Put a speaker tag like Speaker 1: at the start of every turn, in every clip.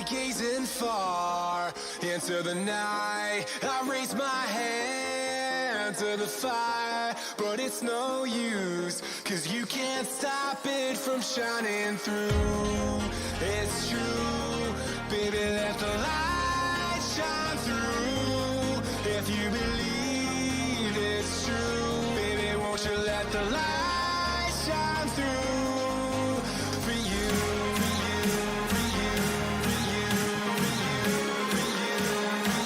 Speaker 1: gazing far into the night. I raise my hand to the fire, but it's no use, 'cause you can't stop it from shining through. It's true, baby, let the light shine through. If you believe it's true, baby, won't you let the light shine through for you, for you, for you, for you, for you, for you, for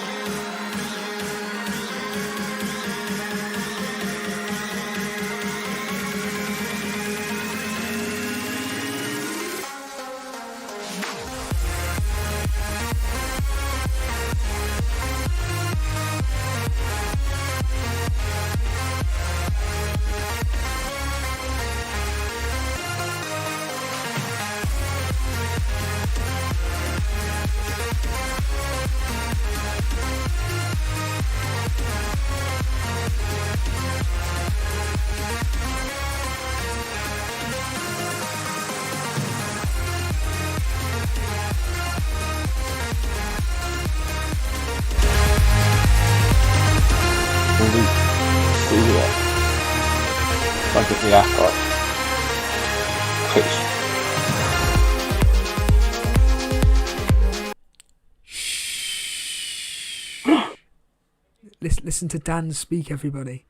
Speaker 2: Listen to Dan speak, everybody.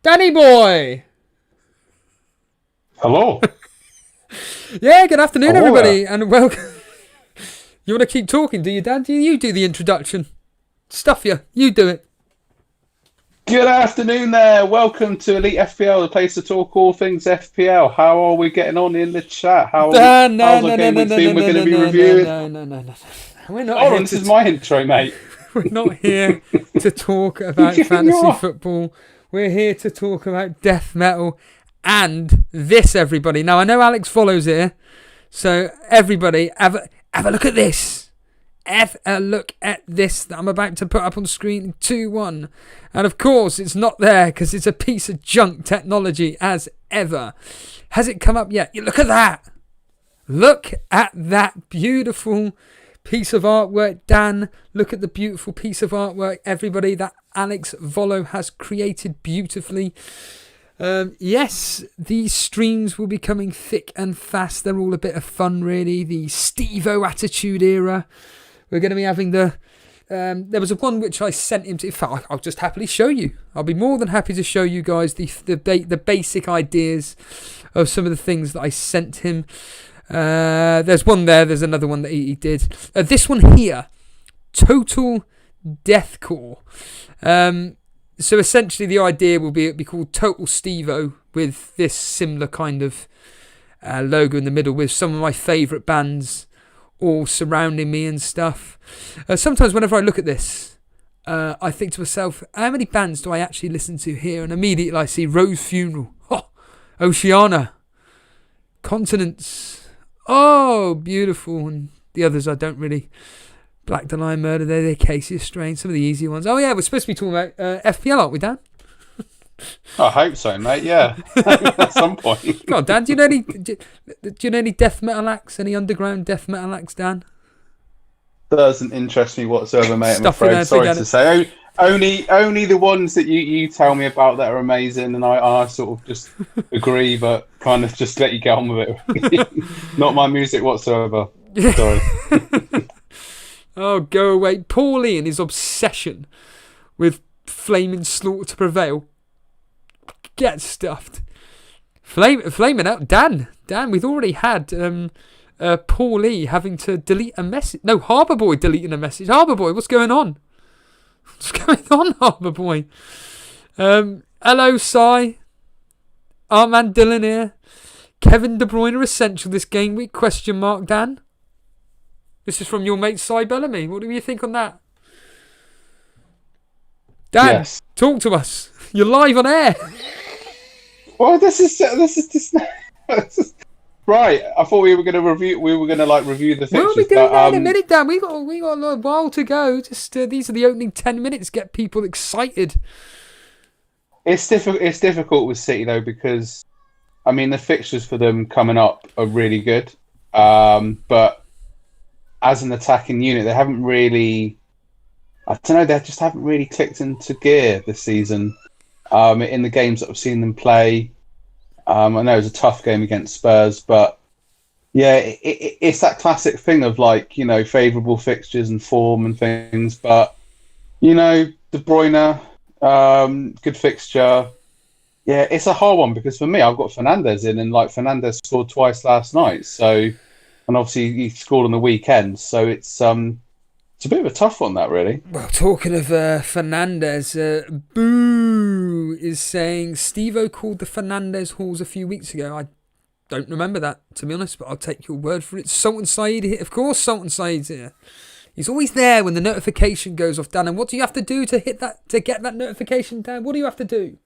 Speaker 2: Danny boy!
Speaker 3: Hello.
Speaker 2: Yeah, good afternoon, everybody, and welcome. You want to keep talking, do you, Dan? You do the introduction. Stuff you. You do it.
Speaker 3: Good afternoon there. Welcome to Elite FPL, the place to talk all things FPL. How are we getting on in the chat? How's our Gameweek team we're going to be reviewing?
Speaker 2: No. We're not.
Speaker 3: Oh, this is my intro, mate.
Speaker 2: We're not here to talk about fantasy football. We're here to talk about death metal and this, everybody. Now, I know Alex follows here, so everybody, have a look at this. Have a look at this that I'm about to put up on screen in 2-1. And of course, it's not there because it's a piece of junk technology as ever. Has it come up yet? Look at that. Look at that beautiful piece of artwork. Dan, look at the beautiful piece of artwork, everybody, that Alex Volo has created beautifully. Yes, these streams will be coming thick and fast. They're all a bit of fun, really. The Steve-O attitude era. We're going to be having the... there was one which I sent him to... In fact, I'll just happily show you. I'll be more than happy to show you guys the basic ideas of some of the things that I sent him. There's one there. There's another one that he did. This one here, Total Deathcore. So essentially, the idea will be it'll be called Total Steve-O with this similar kind of logo in the middle with some of my favourite bands all surrounding me and stuff. Sometimes whenever I look at this, I think to myself, how many bands do I actually listen to here? And immediately I see Rose Funeral, Oceana, Continents. Oh, beautiful. And the others I don't really... Black Dahlia Murder, they're Casey Strange, some of the easy ones. Oh, yeah, we're supposed to be talking about FPL, aren't we, Dan?
Speaker 3: I hope so, mate, yeah. At some point.
Speaker 2: Come on, Dan, do you know any death metal acts? Any underground death metal acts, Dan?
Speaker 3: Doesn't interest me whatsoever, mate, I'm afraid. Sorry to say. Only the ones that you tell me about that are amazing, and I sort of just agree, but kind of just let you get on with it. Not my music whatsoever. Sorry.
Speaker 2: Oh, go away. Paulie and his obsession with Flaming Slaughter to Prevail. Get stuffed. Flaming out. Dan, we've already had Paulie having to delete a message. No, Harbour Boy deleting a message. Harbour Boy, what's going on? What's going on, Harbour Boy? Hello, Si. Our man Dylan here. Kevin De Bruyne essential this game week? ? Dan. This is from your mate Si Bellamy. What do you think on that? Dan, yes. Talk to us. You're live on air.
Speaker 3: Well, this is right. I thought we were going to review. We were going to review the fixtures.
Speaker 2: We'll be doing that in a minute, Dan. We got a while to go. Just these are the opening 10 minutes. Get people excited.
Speaker 3: It's difficult with City though, because I mean the fixtures for them coming up are really good, but as an attacking unit, they haven't really. I don't know. They just haven't really clicked into gear this season. In the games that I've seen them play, I know it was a tough game against Spurs, but yeah, it's that classic thing of like, you know, favourable fixtures and form and things. But you know, De Bruyne, good fixture. Yeah, it's a hard one because for me, I've got Fernandes in, and like Fernandes scored twice last night. So, and obviously he scored on the weekend. So it's a bit of a tough one, that really.
Speaker 2: Well, talking of Fernandes, Boo is saying Steve-O called the Fernandes halls a few weeks ago. I don't remember that, to be honest, but I'll take your word for it. Sultan Saeed here. Of course, Sultan Saeed's here. He's always there when the notification goes off, Dan. And what do you have to do to get that notification, Dan? What do you have to do?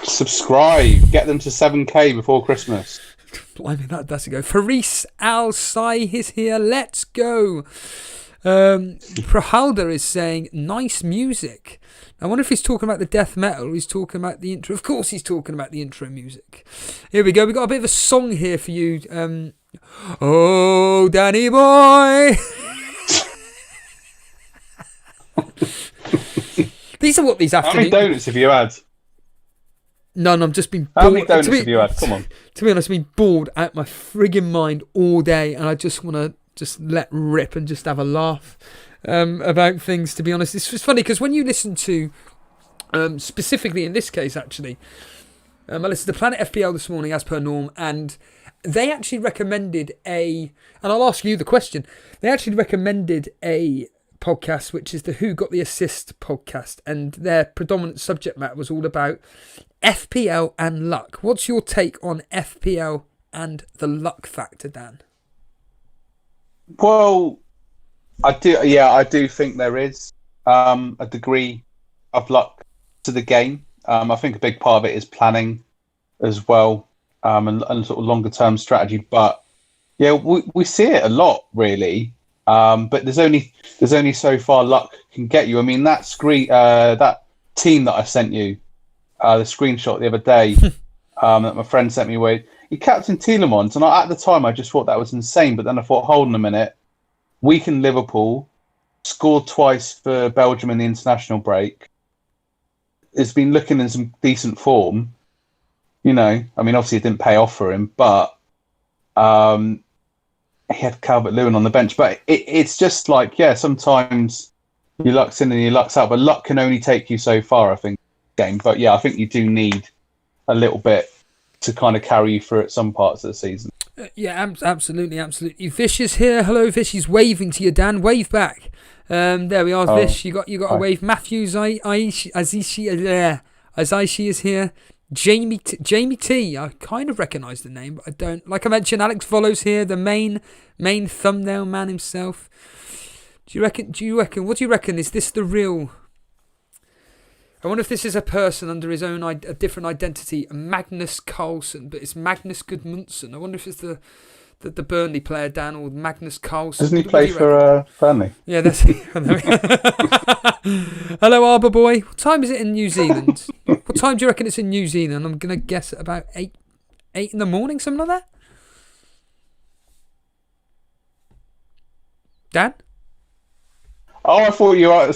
Speaker 3: Subscribe. Get them to 7K before Christmas.
Speaker 2: Blimey, that's a go. Faris Al-Sai is here. Let's go. Prahalda is saying, nice music. I wonder if he's talking about the death metal or he's talking about the intro. Of course he's talking about the intro music. Here we go. We've got a bit of a song here for you. Oh, Danny boy. These are what these afternoons...
Speaker 3: How many donuts have you had?
Speaker 2: None, I've just been bored.
Speaker 3: How many donuts have you had? Come on.
Speaker 2: To be honest, I've been bored out my frigging mind all day, and I just want to just let rip and just have a laugh about things, to be honest. It's just funny, because when you listen to, specifically in this case, actually, I listened to Planet FPL this morning, as per norm, and they actually recommended and I'll ask you the question, they actually recommended a podcast, which is the Who Got the Assist podcast, and their predominant subject matter was all about FPL and luck. What's your take on FPL and the luck factor, Dan?
Speaker 3: Well, I do think there is a degree of luck to the game. I think a big part of it is planning as well, and sort of longer term strategy. But yeah, we see it a lot, really. But there's only so far luck can get you. I mean, that team that I sent you, the screenshot the other day that my friend sent me away. He captained Tielemans, and at the time I just thought that was insane. But then I thought, hold on a minute, weakened Liverpool, scored twice for Belgium in the international break. It's been looking in some decent form. You know, I mean, obviously it didn't pay off for him, but he had Calvert-Lewin on the bench. But it's just like, yeah, sometimes your luck's in and your luck's out, but luck can only take you so far, I think, game. But yeah, I think you do need a little bit to kind of carry you through at some parts of the season.
Speaker 2: Yeah, absolutely. Vish is here. Hello, Vish. He's waving to you, Dan. Wave back. There we are, Vish. You got a wave. Matthews, Aishi is here. Jamie T. I kind of recognise the name, but I don't. Like I mentioned, Alex follows here. The main thumbnail man himself. Do you reckon? What do you reckon? Is this the real? I wonder if this is a person under his own a different identity, Magnus Carlsen, but it's Magnus Gudmundsson. I wonder if it's the Burnley player, Dan, or Magnus Carlsen.
Speaker 3: Doesn't he play for Burnley?
Speaker 2: Yeah, that's it. Hello, Arbor Boy. What time is it in New Zealand? What time do you reckon it's in New Zealand? I'm going to guess at about 8 in the morning, something like that. Dan?
Speaker 3: Oh, I thought you were.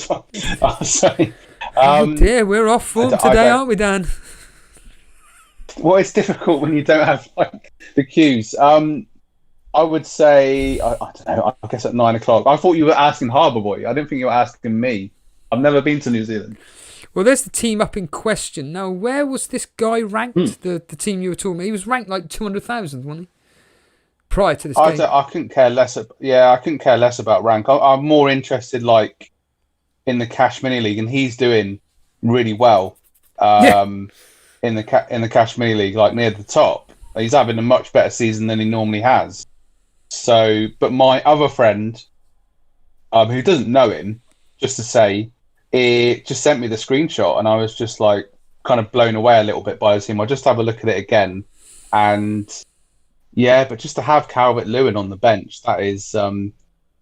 Speaker 3: Oh, sorry.
Speaker 2: Oh dear, we're off form today, aren't we, Dan?
Speaker 3: Well, it's difficult when you don't have like the cues. I would say, I don't know, I guess at 9 o'clock. I thought you were asking Harbour Boy. I didn't think you were asking me. I've never been to New Zealand.
Speaker 2: Well, there's the team up in question. Now, where was this guy ranked, the team you were talking about? He was ranked like 200,000, wasn't he? Prior to this game.
Speaker 3: I couldn't care less. I couldn't care less about rank. I'm more interested like in the Cash Mini League, and he's doing really well in the Cash Mini League, like near the top. He's having a much better season than he normally has. So, but my other friend, who doesn't know him, just to say, it just sent me the screenshot, and I was just like kind of blown away a little bit by him. I'll just have a look at it again, and yeah, but just to have Calvert-Lewin on the bench, that is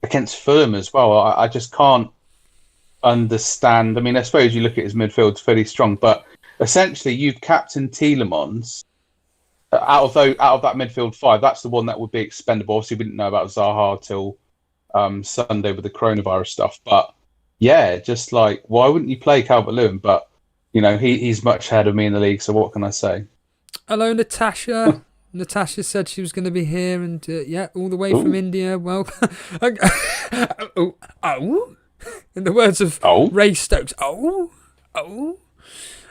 Speaker 3: against Fulham as well. I just can't understand. I mean, I suppose you look at his midfield, it's fairly strong, but essentially you've captained Tielemans out of that midfield five, that's the one that would be expendable. Obviously, we didn't know about Zaha till Sunday with the coronavirus stuff. But yeah, just like, why wouldn't you play Calvert-Lewin? But he's much ahead of me in the league. So what can I say?
Speaker 2: Hello, Natasha. Natasha said she was going to be here, and all the way from India. Well, in the words of Ray Stokes.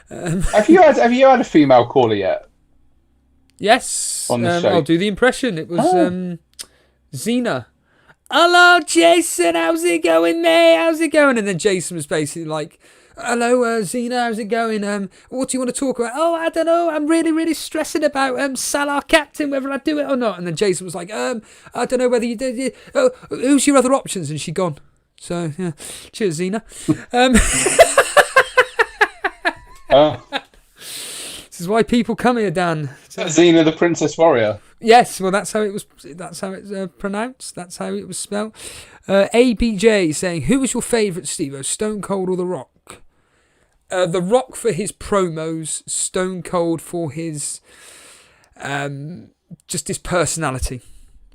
Speaker 3: Have you had a female caller yet?
Speaker 2: Yes.
Speaker 3: On the show.
Speaker 2: I'll do the impression. It was Zena. Hello, Jason. How's it going, mate? How's it going? And then Jason was basically like, hello, Zena. How's it going? What do you want to talk about? Oh, I don't know. I'm really, really stressing about Salah captain, whether I do it or not. And then Jason was like, I don't know whether you did. Who's your other options? And she gone. So yeah, cheers, Zena. This is why people come here, Dan.
Speaker 3: Xena the Princess Warrior.
Speaker 2: Yes, well, that's how it was. That's how it's pronounced. That's how it was spelled. ABJ saying, "Who was your favourite, Steve-O? Stone Cold or The Rock?" The Rock for his promos, Stone Cold for his just his personality.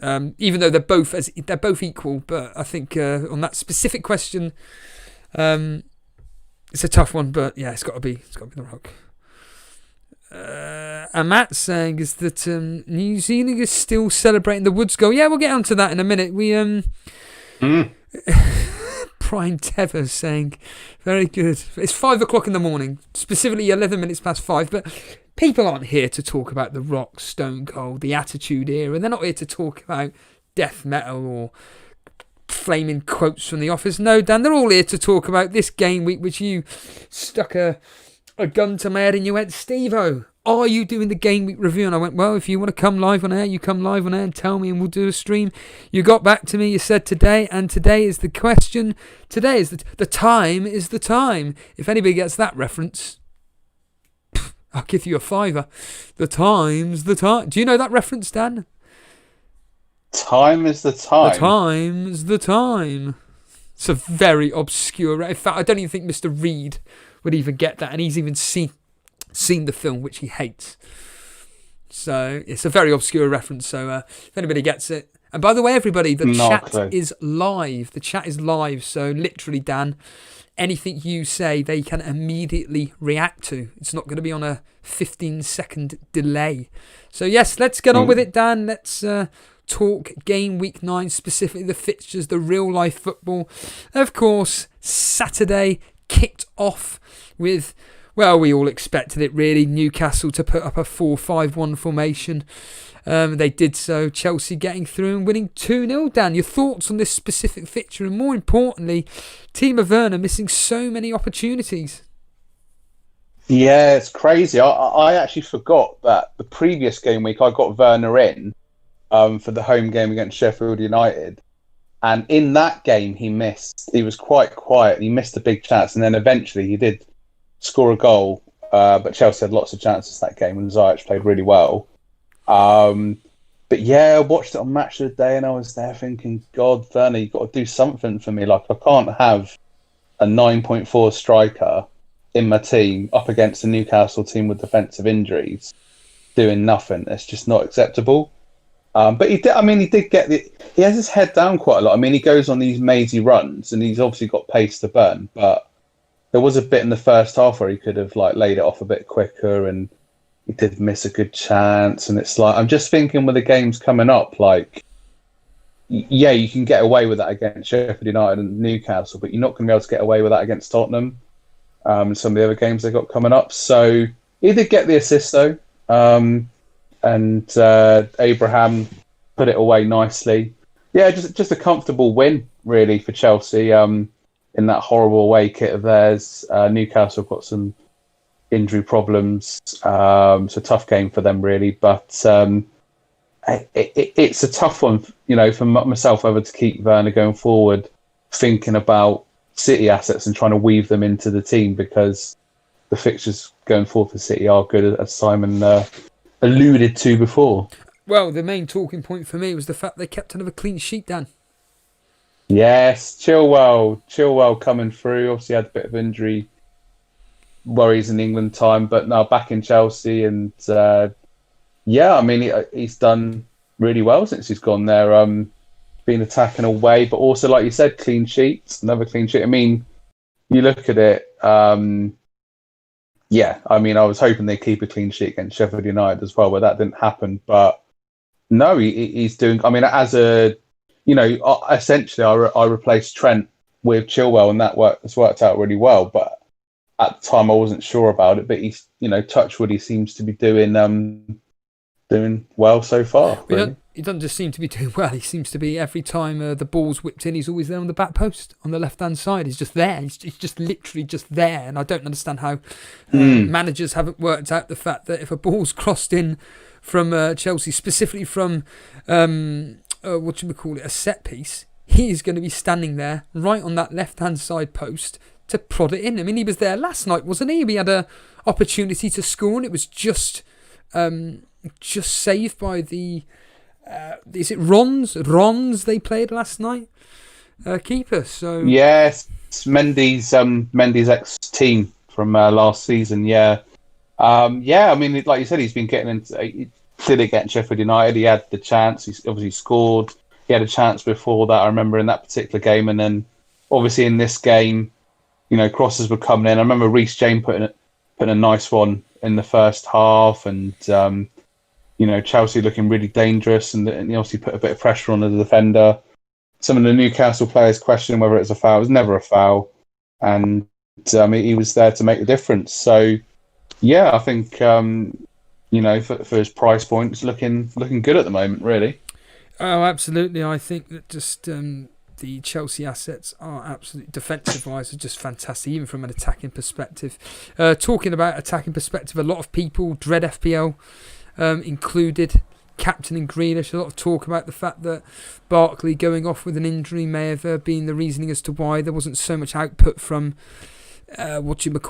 Speaker 2: Even though they're both equal, but I think on that specific question, it's a tough one. But yeah, it's got to be The Rock. And Matt's saying is that New Zealand is still celebrating the Woods goal. Yeah, we'll get onto that in a minute. We Brian Tevers saying very good. It's 5 o'clock in the morning, specifically 11 minutes past 5. But people aren't here to talk about The Rock, Stone Cold, the Attitude Era. They're not here to talk about death metal or flaming quotes from The Office. No, Dan, they're all here to talk about this game week, which you stuck a gun to my head and you went, Steve-O, are you doing the game week review? And I went, well, if you want to come live on air, you come live on air and tell me and we'll do a stream. You got back to me, you said today, and today is the question. Today is the time is the time. If anybody gets that reference, I'll give you a $5. The time's the time. Do you know that reference, Dan?
Speaker 3: Time is the time.
Speaker 2: The time's the time. It's a very obscure. In fact, I don't even think Mr. Reed would even get that, and he's even seen the film, which he hates. So it's a very obscure reference. So if anybody gets it, and by the way, everybody, the chat is live. The chat is live. So literally, Dan, anything you say, they can immediately react to. It's not going to be on a 15-second delay. So yes, let's get on with it, Dan. Let's talk game week 9, specifically the fixtures, the real life football. Of course, Saturday kicked off with, well, we all expected it really, Newcastle to put up a 4-5-1 formation. They did so, Chelsea getting through and winning 2-0. Dan, your thoughts on this specific fixture, and more importantly, Timo Werner missing so many opportunities?
Speaker 3: Yeah, it's crazy. I actually forgot that the previous game week I got Werner in for the home game against Sheffield United. And in that game, he was quite quiet. He missed a big chance. And then eventually he did score a goal. But Chelsea had lots of chances that game. And Ziyech played really well. But yeah, I watched it on Match of the Day. And I was there thinking, God, Werner, you've got to do something for me. Like, I can't have a 9.4 striker in my team up against a Newcastle team with defensive injuries doing nothing. It's just not acceptable. But he did get he has his head down quite a lot. I mean, he goes on these mazy runs and he's obviously got pace to burn, but there was a bit in the first half where he could have laid it off a bit quicker, and he did miss a good chance. And it's like, I'm just thinking with the games coming up, yeah, you can get away with that against Sheffield United and Newcastle, but you're not going to be able to get away with that against Tottenham and some of the other games they've got coming up. So he did get the assist though. And Abraham put it away nicely. Yeah, just a comfortable win, really, for Chelsea in that horrible away kit of theirs. Newcastle got some injury problems, so tough game for them, really. But it's a tough one, for myself, whether to keep Werner going forward, thinking about City assets and trying to weave them into the team, because the fixtures going forward for City are good, as Simon alluded to before.
Speaker 2: Well, the main talking point for me was the fact they kept another clean sheet, Dan.
Speaker 3: Yes, Chilwell coming through. Obviously had a bit of injury worries in England time, but now back in Chelsea, and yeah, I mean, he's done really well since he's gone there. Been attacking away, but also, like you said, clean sheets, another clean sheet. I mean, you look at it, yeah, I mean, I was hoping they'd keep a clean sheet against Sheffield United as well, but that didn't happen. But no, he's doing, I mean, essentially I replaced Trent with Chilwell, and that's worked out really well. But at the time, I wasn't sure about it. But he's, touch wood, he seems to be doing well so far. Really.
Speaker 2: He doesn't just seem to be doing well. He seems to be, every time the ball's whipped in, he's always there on the back post on the left-hand side. He's just there. He's just literally just there. And I don't understand how managers haven't worked out the fact that if a ball's crossed in from Chelsea, specifically from, a set piece, he's going to be standing there right on that left-hand side post to prod it in. I mean, he was there last night, wasn't he? He had an opportunity to score, and it was just saved by the... is it Rons they played last night? Keeper. So
Speaker 3: yes, Mendy's ex-team from last season. Yeah. I mean, like you said, he's been getting into. He did it against Sheffield United. He had the chance. He's obviously scored. He had a chance before that. I remember in that particular game, and then obviously in this game, crosses were coming in. I remember Reece James putting a nice one in the first half, and Chelsea looking really dangerous, and he obviously put a bit of pressure on the defender. Some of the Newcastle players questioning whether it's a foul. It was never a foul, and he was there to make the difference. So, yeah, I think for his price point, it's looking good at the moment, really.
Speaker 2: Oh, absolutely. I think that just the Chelsea assets are absolutely, defensive-wise, are just fantastic, even from an attacking perspective. Talking about attacking perspective, a lot of people dread FPL. Included captaining Grealish. A lot of talk about the fact that Barkley going off with an injury may have been the reasoning as to why there wasn't so much output from Grealish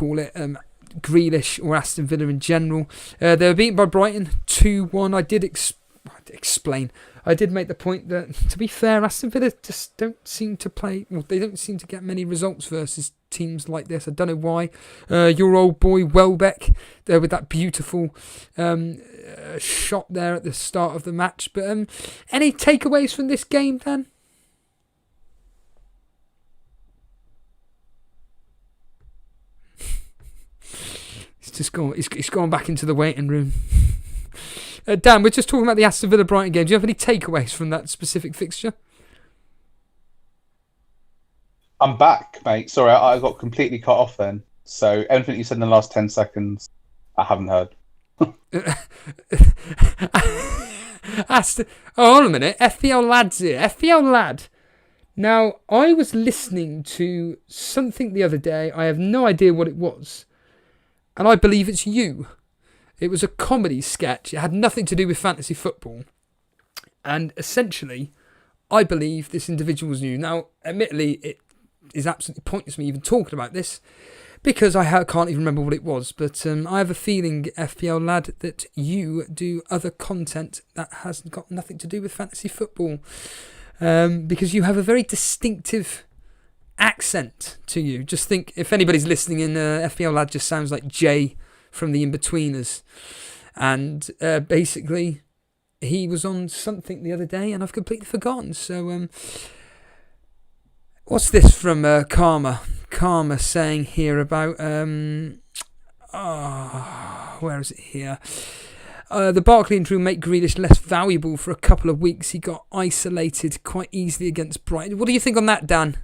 Speaker 2: or Aston Villa in general. They were beaten by Brighton 2-1. I did explain. I did make the point that, to be fair, Aston Villa just don't seem to play. Well, they don't seem to get many results versus teams like this. I don't know why. Your old boy Welbeck there with that beautiful shot there at the start of the match. But any takeaways from this game, Dan? He's gone back into the waiting room. Dan, we're just talking about the Aston Villa Brighton game. Do you have any takeaways from that specific fixture?
Speaker 3: I'm back, mate. Sorry, I got completely cut off then. So everything you said in the last 10 seconds, I haven't heard.
Speaker 2: Hold on a minute. FPL Lad's here. FPL Lad. Now, I was listening to something the other day. I have no idea what it was. And I believe it's you. It was a comedy sketch. It had nothing to do with fantasy football. And essentially, I believe this individual was new. Now, admittedly, it is absolutely pointless me even talking about this because I can't even remember what it was. But I have a feeling, FPL Lad, that you do other content that has got nothing to do with fantasy football. Because you have a very distinctive accent to you. Just think, if anybody's listening in, FPL Lad just sounds like Jay from the In-Betweeners. And basically, he was on something the other day and I've completely forgotten. So, what's this from Karma? Karma saying here about, where is it here? The Barkley injury will make Grealish less valuable for a couple of weeks. He got isolated quite easily against Brighton. What do you think on that, Dan?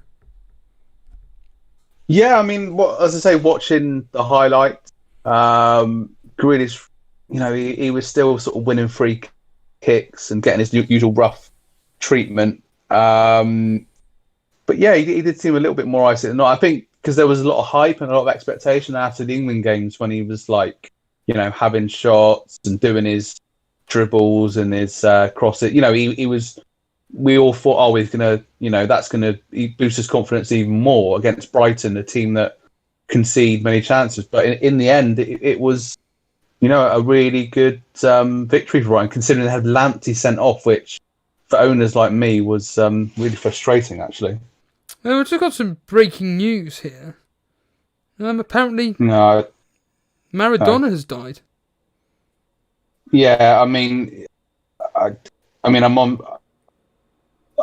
Speaker 3: Yeah, I mean, as I say, watching the highlights, Grealish, he was still sort of winning free kicks and getting his usual rough treatment. But yeah, he did seem a little bit more isolated. No, I think because there was a lot of hype and a lot of expectation after the England games when he was like, having shots and doing his dribbles and his crosses. He was. We all thought, he's gonna, that's gonna boost his confidence even more against Brighton, a team that concede many chances. But in the end, it was, a really good victory for Brighton, considering they had Lamptey sent off, which for owners like me was really frustrating, actually.
Speaker 2: We've just got some breaking news here. Apparently,
Speaker 3: Maradona
Speaker 2: has died.
Speaker 3: Yeah, I mean, I'm on.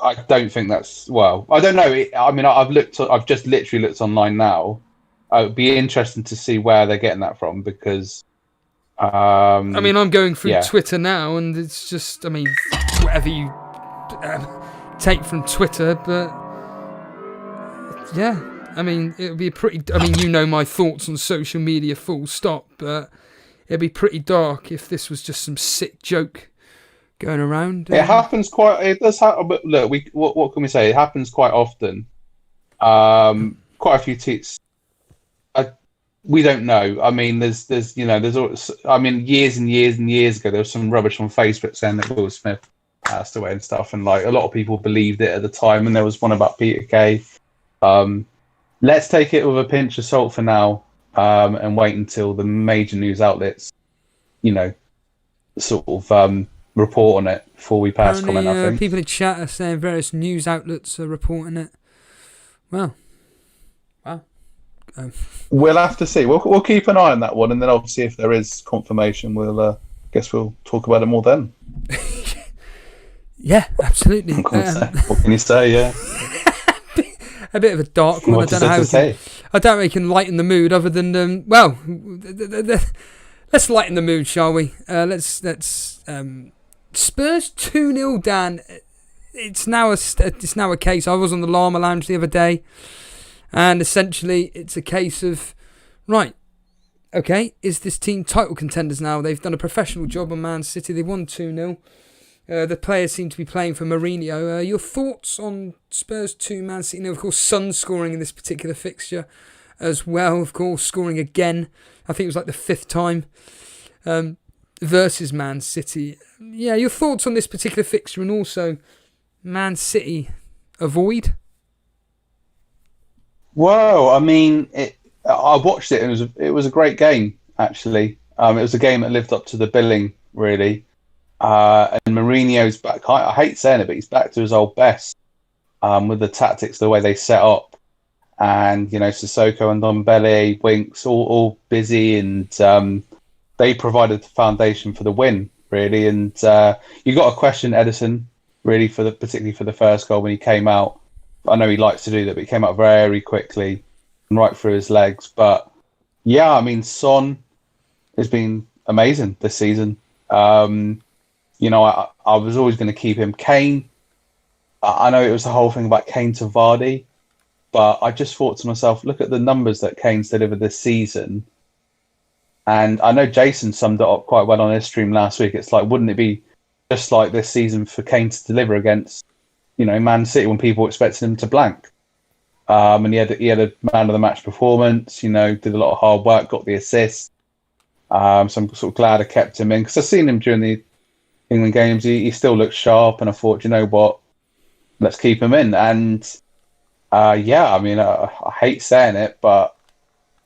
Speaker 3: I don't think that's well. I don't know. I've just literally looked online now. It would be interesting to see where they're getting that from because.
Speaker 2: I'm going through
Speaker 3: Yeah.
Speaker 2: Twitter now, and it's just, whatever you take from Twitter, but yeah, it would be my thoughts on social media, full stop, but it'd be pretty dark if this was just some sick joke going around.
Speaker 3: It happens quite. It does happen. But look, what can we say? It happens quite often. Quite a few tweets. We don't know. There's years and years and years ago, there was some rubbish on Facebook saying that Will Smith passed away and stuff, and like a lot of people believed it at the time. And there was one about Peter Kay. Let's take it with a pinch of salt for now, and wait until the major news outlets, sort of report on it before we pass comment. I think
Speaker 2: people in chat are saying various news outlets are reporting it. Well, wow.
Speaker 3: We'll have to see. We'll keep an eye on that one, and then obviously if there is confirmation, we'll talk about it more then.
Speaker 2: Yeah, absolutely.
Speaker 3: What can you say? Yeah,
Speaker 2: a bit of a dark one. I don't know how to say. I don't know how we can lighten the mood other than let's lighten the mood, shall we? Let's Spurs 2-0 down. It's now a case. I was on the Llama Lounge the other day. And essentially, it's a case of, right, okay, is this team title contenders now? They've done a professional job on Man City. They won 2-0. The players seem to be playing for Mourinho. Your thoughts on Spurs 2, Man City? Now, of course, Son scoring in this particular fixture as well. Of course, scoring again. I think it was like the 5th time versus Man City. Yeah, your thoughts on this particular fixture and also Man City avoid?
Speaker 3: Well, I watched it and it was a great game, actually. It was a game that lived up to the billing, really. And Mourinho's back. I hate saying it, but he's back to his old best with the tactics, the way they set up. And, Sissoko and Ndombele, Winks, all busy, and they provided the foundation for the win, really. And you got to question Edison, really, particularly for the first goal when he came out. I know he likes to do that, but he came out very quickly and right through his legs. But yeah, Son has been amazing this season. I was always going to keep him. Kane, I know it was the whole thing about Kane to Vardy, but I just thought to myself, look at the numbers that Kane's delivered this season. And I know Jason summed it up quite well on his stream last week. It's like, wouldn't it be just like this season for Kane to deliver against Man City when people expected him to blank? And he had a man of the match performance, did a lot of hard work, got the assist. So I'm sort of glad I kept him in because I've seen him during the England games. He still looks sharp, and I thought, what, let's keep him in. And I hate saying it, but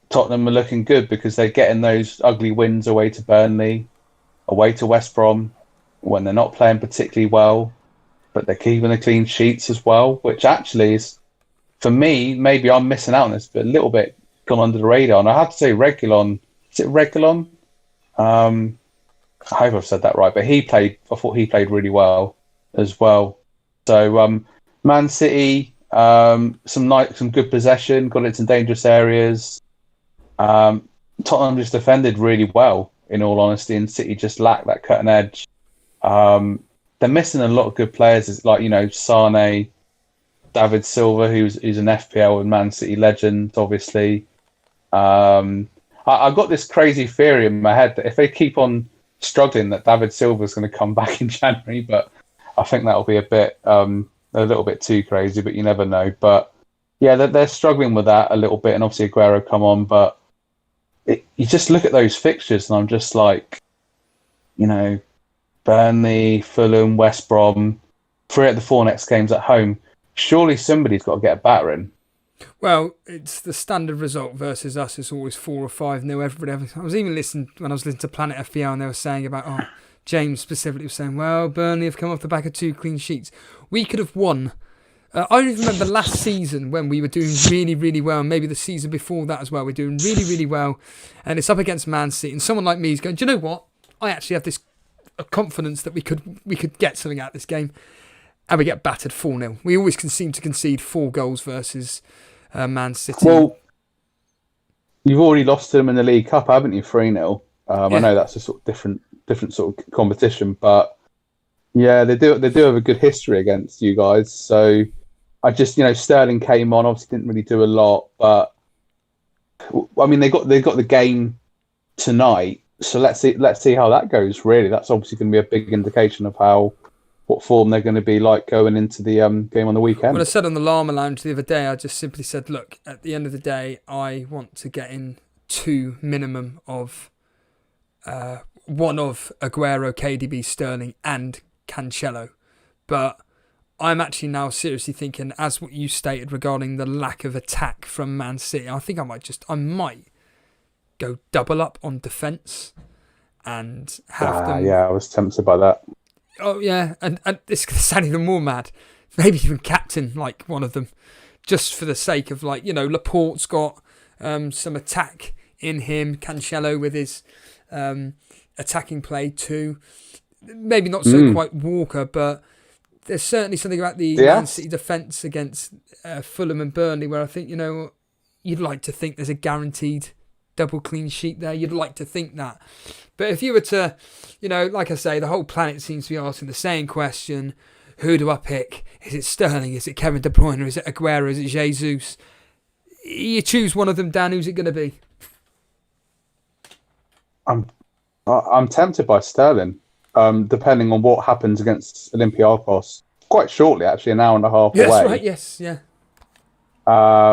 Speaker 3: Tottenham are looking good because they're getting those ugly wins away to Burnley, away to West Brom, when they're not playing particularly well. But they're keeping the clean sheets as well, which actually is, for me, maybe I'm missing out on this, but a little bit gone under the radar. And I have to say, Reguilon, is it Reguilon? I hope I've said that right, but I thought he played really well as well. So Man City, some good possession, got into dangerous areas. Tottenham just defended really well, in all honesty, and City just lacked that cutting edge. They're missing a lot of good players, like Sane, David Silva, who's an FPL and Man City legend, obviously. I've got this crazy theory in my head that if they keep on struggling, that David Silva's going to come back in January, but I think that'll be a little bit too crazy, but you never know. But yeah, they're struggling with that a little bit, and obviously Aguero come on, but you just look at those fixtures and I'm just like, Burnley, Fulham, West Brom, 3 of the 4 next games at home. Surely somebody's got to get a battering.
Speaker 2: Well, it's the standard result versus us. It's always 4 or 5-0. Everybody. I was even listening to Planet FPL, and they were saying about James specifically was saying, well, Burnley have come off the back of 2 clean sheets. We could have won. I only remember last season when we were doing really, really well, and maybe the season before that as well. We're doing really, really well, and it's up against Man City, and someone like me is going, do you know what? I actually have this a confidence that we could get something out of this game, and we get battered 4-0. We always seem to concede 4 goals versus Man City.
Speaker 3: Well, you've already lost to them in the League Cup, haven't you? 3-0. I know that's a sort of different sort of competition, but yeah, they do have a good history against you guys. So I just, Sterling came on, obviously didn't really do a lot, but I mean they got the game tonight, so let's see how that goes. Really, that's obviously going to be a big indication of what form they're going to be like going into the game on the weekend.
Speaker 2: Well, I said on the Llama Lounge the other day, I just simply said, look, at the end of the day, I want to get in 2 minimum of one of Aguero, KDB, Sterling, and Cancelo. But I'm actually now seriously thinking, as what you stated regarding the lack of attack from Man City, I think I might go double up on defence and have them.
Speaker 3: Yeah, I was tempted by that.
Speaker 2: Oh yeah, and it's going to sound even more mad. Maybe even captain like one of them, just for the sake of Laporte's got some attack in him. Cancelo with his attacking play too. Maybe not so quite Walker, but there's certainly something about the Man City defence against Fulham and Burnley where I think you'd like to think there's a guaranteed double clean sheet there. You'd like to think that. But if you were to, like I say, the whole planet seems to be asking the same question. Who do I pick? Is it Sterling? Is it Kevin De Bruyne? Is it Aguero? Is it Jesus? You choose one of them, Dan. Who's it going to be?
Speaker 3: I'm tempted by Sterling, depending on what happens against Olympiacos. Quite shortly, actually, an hour and a half away.
Speaker 2: That's right, yes, yeah.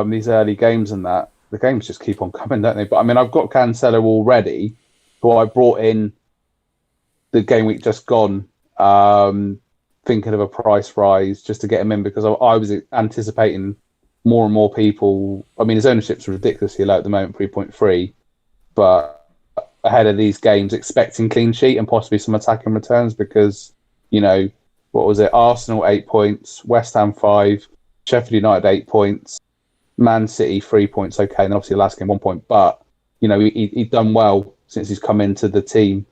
Speaker 3: These early games and that. The games just keep on coming, don't they? But I mean, I've got Cancelo already, who I brought in the game week just gone, thinking of a price rise just to get him in because I was anticipating more and more people. I mean, his ownership's ridiculously low at the moment, 3.3, but ahead of these games, expecting clean sheet and possibly some attacking returns because, what was it? Arsenal 8 points, West Ham 5, Sheffield United 8 points. Man City 3 points, okay, and obviously the last game 1 point, but he'd done well since he's come into the team.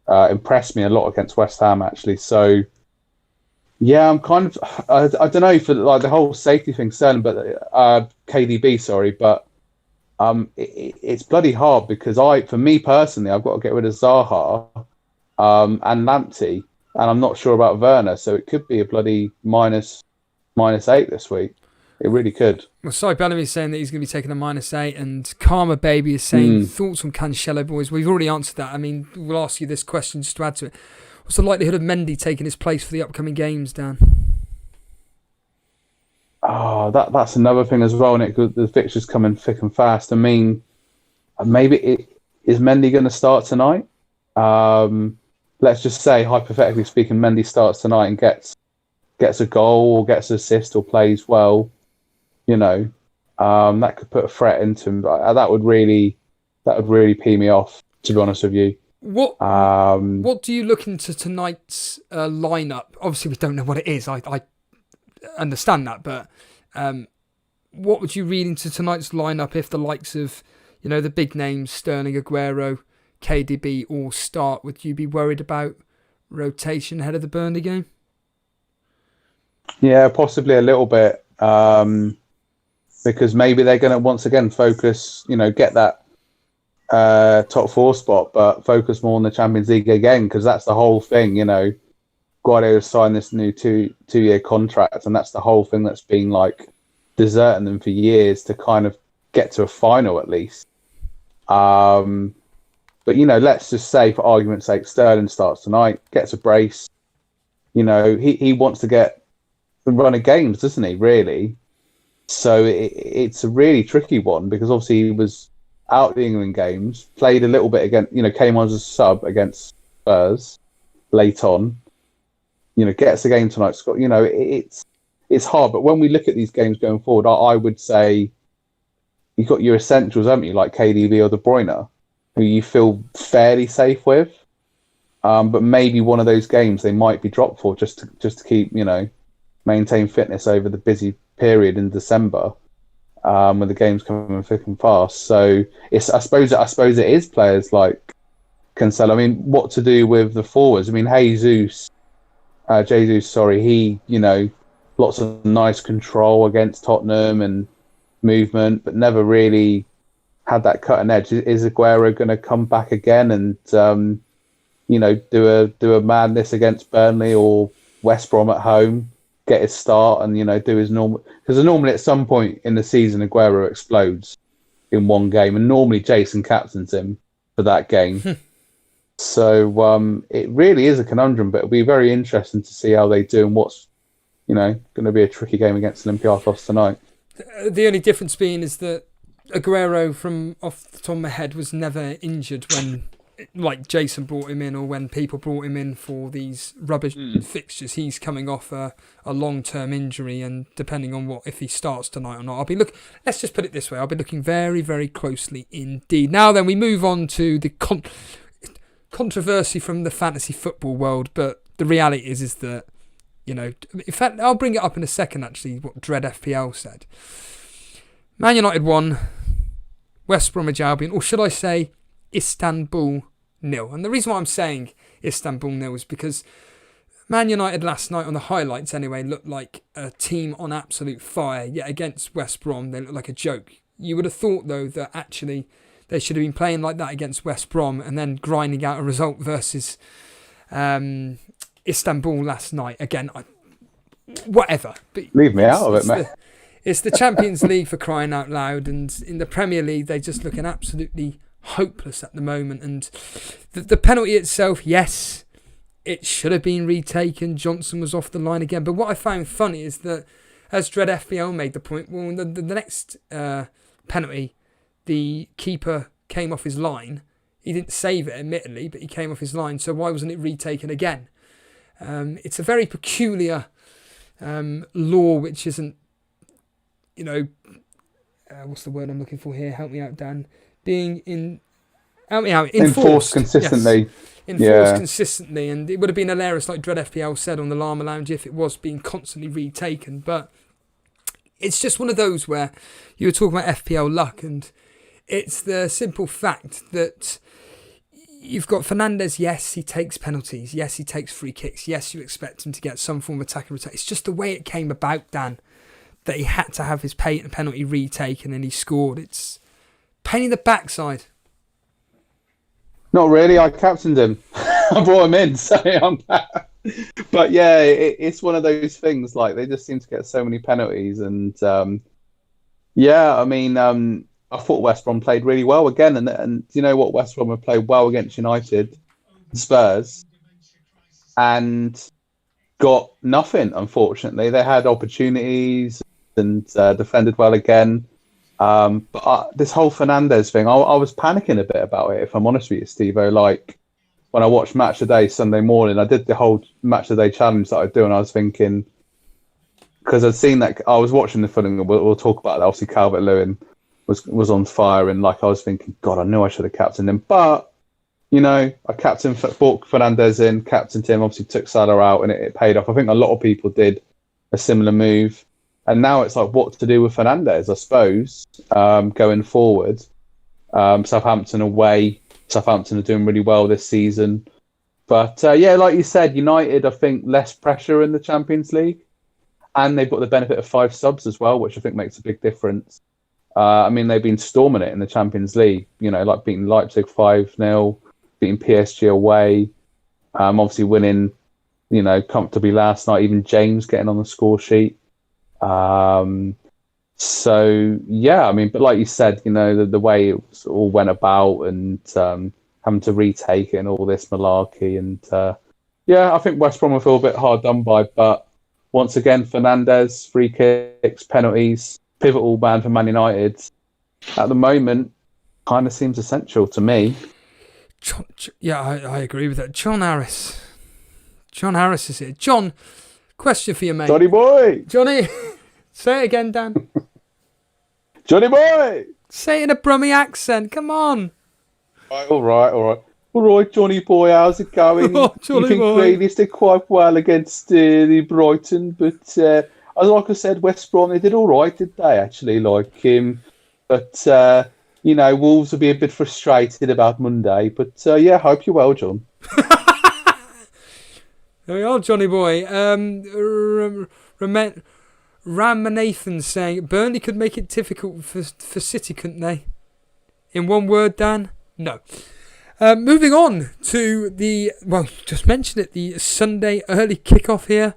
Speaker 3: Impressed me a lot against West Ham actually. So yeah, I'm kind of I don't know for the whole safety thing, Sterling, but KDB, sorry, but it's bloody hard because for me personally, I've got to get rid of Zaha and Lamptey, and I'm not sure about Werner, so it could be a bloody minus 8 this week. It really could.
Speaker 2: Well, Cy Bellamy's saying that he's going to be taking a -8, and Karma Baby is saying, thoughts on Cancelo, boys? We've already answered that. I mean, we'll ask you this question just to add to it. What's the likelihood of Mendy taking his place for the upcoming games, Dan?
Speaker 3: Oh, that's another thing as well, Nick. The fixtures coming thick and fast. I mean, maybe is Mendy going to start tonight? Let's just say, hypothetically speaking, Mendy starts tonight and gets a goal or gets an assist or plays well. That could put a threat into him. That would really pee me off, to be honest with you.
Speaker 2: What do you look into tonight's lineup? Obviously, we don't know what it is. I understand that, but what would you read into tonight's lineup if the likes of the big names Sterling, Aguero, KDB all start? Would you be worried about rotation ahead of the Burnley game?
Speaker 3: Yeah, possibly a little bit. Because maybe they're going to once again focus, get that top 4 spot, but focus more on the Champions League again, because that's the whole thing. Guardiola signed this new two-year contract, and that's the whole thing that's been deserting them for years to kind of get to a final at least. But let's just say, for argument's sake, Sterling starts tonight, gets a brace. He wants to get the run of games, doesn't he? Really. So it's a really tricky one because obviously he was out of the England games, played a little bit against, came on as a sub against Spurs late on. Gets a game tonight. Scott, it's hard. But when we look at these games going forward, I would say you've got your essentials, haven't you, like KDB or De Bruyne, who you feel fairly safe with. But maybe one of those games they might be dropped for just to keep maintain fitness over the busy period in December, when the game's coming thick and fast. So I suppose it is players like Cancelo. I mean, what to do with the forwards? I mean, Jesus, he, lots of nice control against Tottenham and movement, but never really had that cutting edge. Is Aguero going to come back again and, do a madness against Burnley or West Brom at home, get his start and, do his normal... Because normally at some point in the season, Aguero explodes in one game, and normally Jason captains him for that game. So it really is a conundrum, but it'll be very interesting to see how they do and what's, going to be a tricky game against Olympiacos tonight.
Speaker 2: The only difference being is that Aguero, from off the top of my head, was never injured when, like, Jason brought him in or when people brought him in for these rubbish fixtures. He's coming off a long-term injury, and depending on if he starts tonight or not, let's just put it this way, I'll be looking very, very closely indeed. Now then, we move on to the controversy from the fantasy football world, but the reality is that, in fact, I'll bring it up in a second, actually, what Dread FPL said. Man United won, West Bromwich Albion, or should I say Istanbul 0. And the reason why I'm saying Istanbul 0 is because Man United last night, on the highlights anyway, looked like a team on absolute fire, yet against West Brom they looked like a joke. You would have thought, though, that actually they should have been playing like that against West Brom and then grinding out a result versus Istanbul last night. Again, whatever. But
Speaker 3: leave me out of it, mate.
Speaker 2: It's the Champions League, for crying out loud, and in the Premier League they're just looking absolutely hopeless at the moment. And the penalty itself, yes, it should have been retaken. Johnson was off the line again. But what I found funny is that, as Dread FPL made the point, well, the next penalty, the keeper came off his line. He didn't save it, admittedly, but he came off his line. So why wasn't it retaken again? It's a very peculiar law, which isn't, what's the word I'm looking for here? Help me out, Dan. Enforced
Speaker 3: consistently.
Speaker 2: Yes. Enforced consistently, and it would have been hilarious, like Dread FPL said on the Llama Lounge, if it was being constantly retaken. But it's just one of those where you were talking about FPL luck, and it's the simple fact that you've got Fernandes. Yes, he takes penalties. Yes, he takes free kicks. Yes, you expect him to get some form of attacking return. It's just the way it came about, Dan, that he had to have his penalty retaken and he scored. It's pain in the backside.
Speaker 3: Not really. I captained him. I brought him in, so I'm back. But yeah, it's one of those things. Like, they just seem to get so many penalties, and I thought West Brom played really well again, and you know what? West Brom have played well against United, Spurs, and got nothing. Unfortunately, they had opportunities and defended well again. But this whole Fernandes thing, I was panicking a bit about it, if I'm honest with you, Steve-O. Like, when I watched Match of the Day Sunday morning, I did the whole Match of the Day challenge that I do, and I was thinking, because I'd seen that, I was watching the Fulham, we'll talk about that. Obviously, Calvert-Lewin was on fire, and like, I was thinking, God, I knew I should have captained him. But, I brought Fernandes in, captained him, obviously took Salah out, and it paid off. I think a lot of people did a similar move. And now it's like, what to do with Fernandes, I suppose, going forward. Southampton away. Southampton are doing really well this season. But, like you said, United, I think, less pressure in the Champions League. And they've got the benefit of 5 subs as well, which I think makes a big difference. They've been storming it in the Champions League, like beating Leipzig 5-0, beating PSG away, obviously winning, comfortably last night, even James getting on the score sheet. But like you said, the way it all went about, and having to retake it and all this malarkey, and I think West Brom will feel a bit hard done by. But once again, Fernandes, free kicks, penalties, pivotal man for Man United at the moment, kind of seems essential to me.
Speaker 2: I agree with that. John Harris is here. John, question for you, mate.
Speaker 3: Johnny boy.
Speaker 2: Johnny, say it again, Dan.
Speaker 3: Johnny boy.
Speaker 2: Say it in a Brummy accent. Come on.
Speaker 3: All right, Johnny boy. How's it going?
Speaker 2: Oh, Johnny
Speaker 3: you think
Speaker 2: boy.
Speaker 3: Grealish did quite well against the Brighton, but like I said, West Brom, they did all right, did they? Actually, but Wolves will be a bit frustrated about Monday. But yeah, hope you're well, John.
Speaker 2: There we are, Johnny boy. Ramanathan saying Burnley could make it difficult for City, couldn't they? In one word, Dan? No. Moving on to just mentioned it, the Sunday early kickoff here.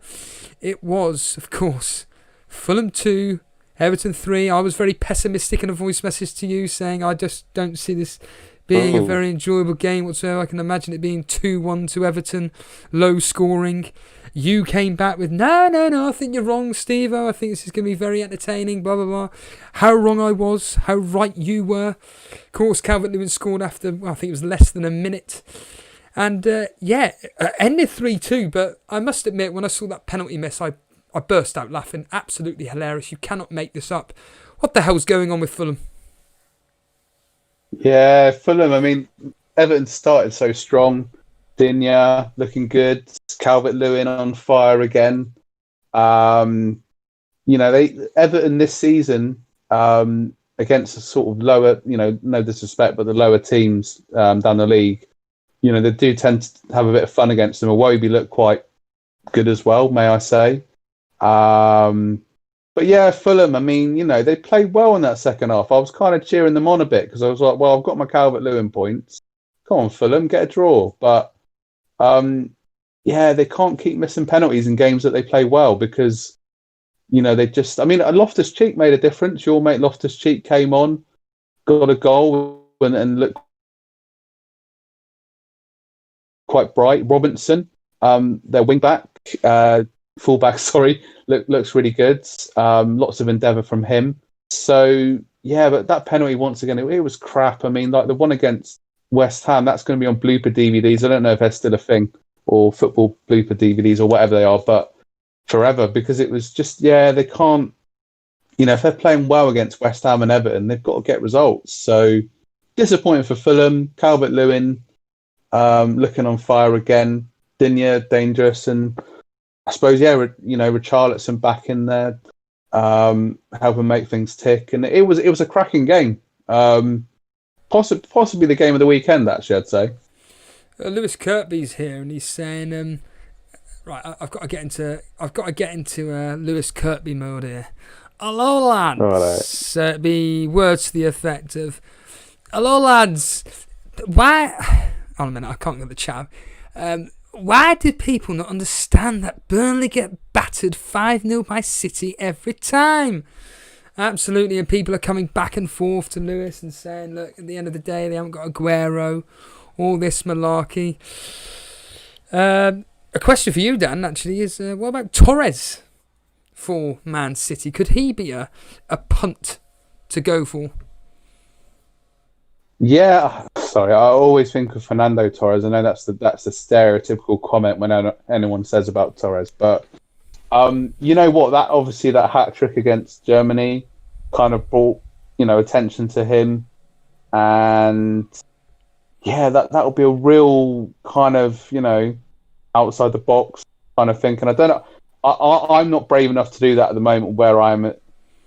Speaker 2: It was, of course, Fulham 2, Everton 3. I was very pessimistic in a voice message to you saying I just don't see this being a very enjoyable game whatsoever. I can imagine it being 2-1 to Everton, low scoring. You came back with, no, I think you're wrong, Steve-O. I think this is going to be very entertaining, blah, blah, blah. How wrong I was, how right you were. Of course, Calvert-Lewin scored after, I think it was less than a minute. And, ended 3-2, but I must admit, when I saw that penalty miss, I burst out laughing. Absolutely hilarious. You cannot make this up. What the hell's going on with Fulham?
Speaker 3: Yeah, Fulham, I mean, Everton started so strong. Digne looking good. Calvert-Lewin on fire again. Everton this season, against a sort of lower, no disrespect, but the lower teams down the league, they do tend to have a bit of fun against them. Iwobi looked quite good as well, may I say. But yeah, Fulham, I mean, they played well in that second half. I was kind of cheering them on a bit because I was like, well, I've got my Calvert-Lewin points. Come on, Fulham, get a draw. But they can't keep missing penalties in games that they play well because, Loftus-Cheek made a difference. Your mate Loftus-Cheek came on, got a goal and looked quite bright. Robinson, their fullback, looks really good. Lots of endeavour from him. So, yeah, but that penalty, once again, it was crap. I mean, like the one against West Ham, that's going to be on blooper DVDs. I don't know if that's still a thing, or football blooper DVDs or whatever they are, but forever, because it was just, they can't, if they're playing well against West Ham and Everton, they've got to get results. So, disappointing for Fulham. Calvert-Lewin looking on fire again. Digne, dangerous, and I suppose, Richarlison back in there, helping make things tick. And it was a cracking game. Possibly the game of the weekend, actually, I'd say.
Speaker 2: Lewis Kirkby's here, and he's saying, right, I've got to get into Lewis Kirkby mode here. Hello, lads. Right. Be words to the effect of, hello, lads. Why? Hold on a minute, I can't get the chat. Why do people not understand that Burnley get battered 5-0 by City every time? Absolutely, and people are coming back and forth to Lewis and saying, look, at the end of the day, they haven't got Aguero, all this malarkey. A question for you, Dan, actually, is what about Torres for Man City? Could he be a punt to go for?
Speaker 3: Yeah, sorry, I always think of Fernando Torres. I know that's the stereotypical comment when anyone says about Torres, but you know what? That hat trick against Germany kind of brought attention to him, and yeah, that'll be a real kind of outside the box kind of thing. And I don't know, I'm not brave enough to do that at the moment where I'm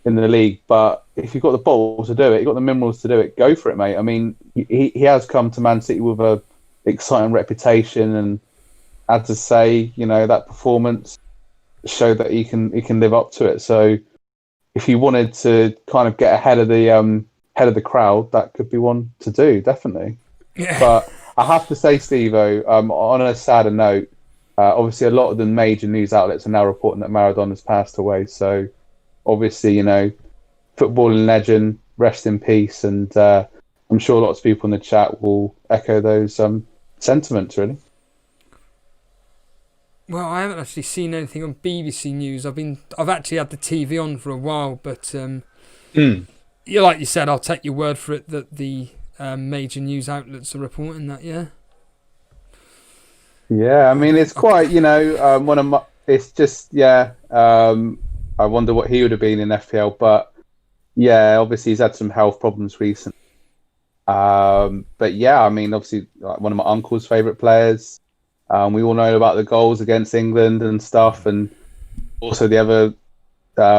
Speaker 3: in the league, but if you've got the balls to do it, you've got the minerals to do it, go for it, mate. I mean, he has come to Man City with a exciting reputation, and as to say, that performance showed that he can live up to it. So if he wanted to kind of get ahead of the crowd, that could be one to do, definitely. Yeah. But I have to say, Steve-O, on a sadder note, obviously a lot of the major news outlets are now reporting that Maradona has passed away. So obviously, footballing legend, rest in peace, and I'm sure lots of people in the chat will echo those sentiments, really.
Speaker 2: Well, I haven't actually seen anything on BBC News. I've actually had the TV on for a while, but yeah, like you said, I'll take your word for it that the major news outlets are reporting that. Yeah. Yeah, I mean, it's quite one of my. It's just I wonder what he would have been in FPL, but yeah, obviously he's had some health problems recently. But yeah, I mean, obviously one of my uncle's favourite players. We all know about the goals against England and stuff, and also the other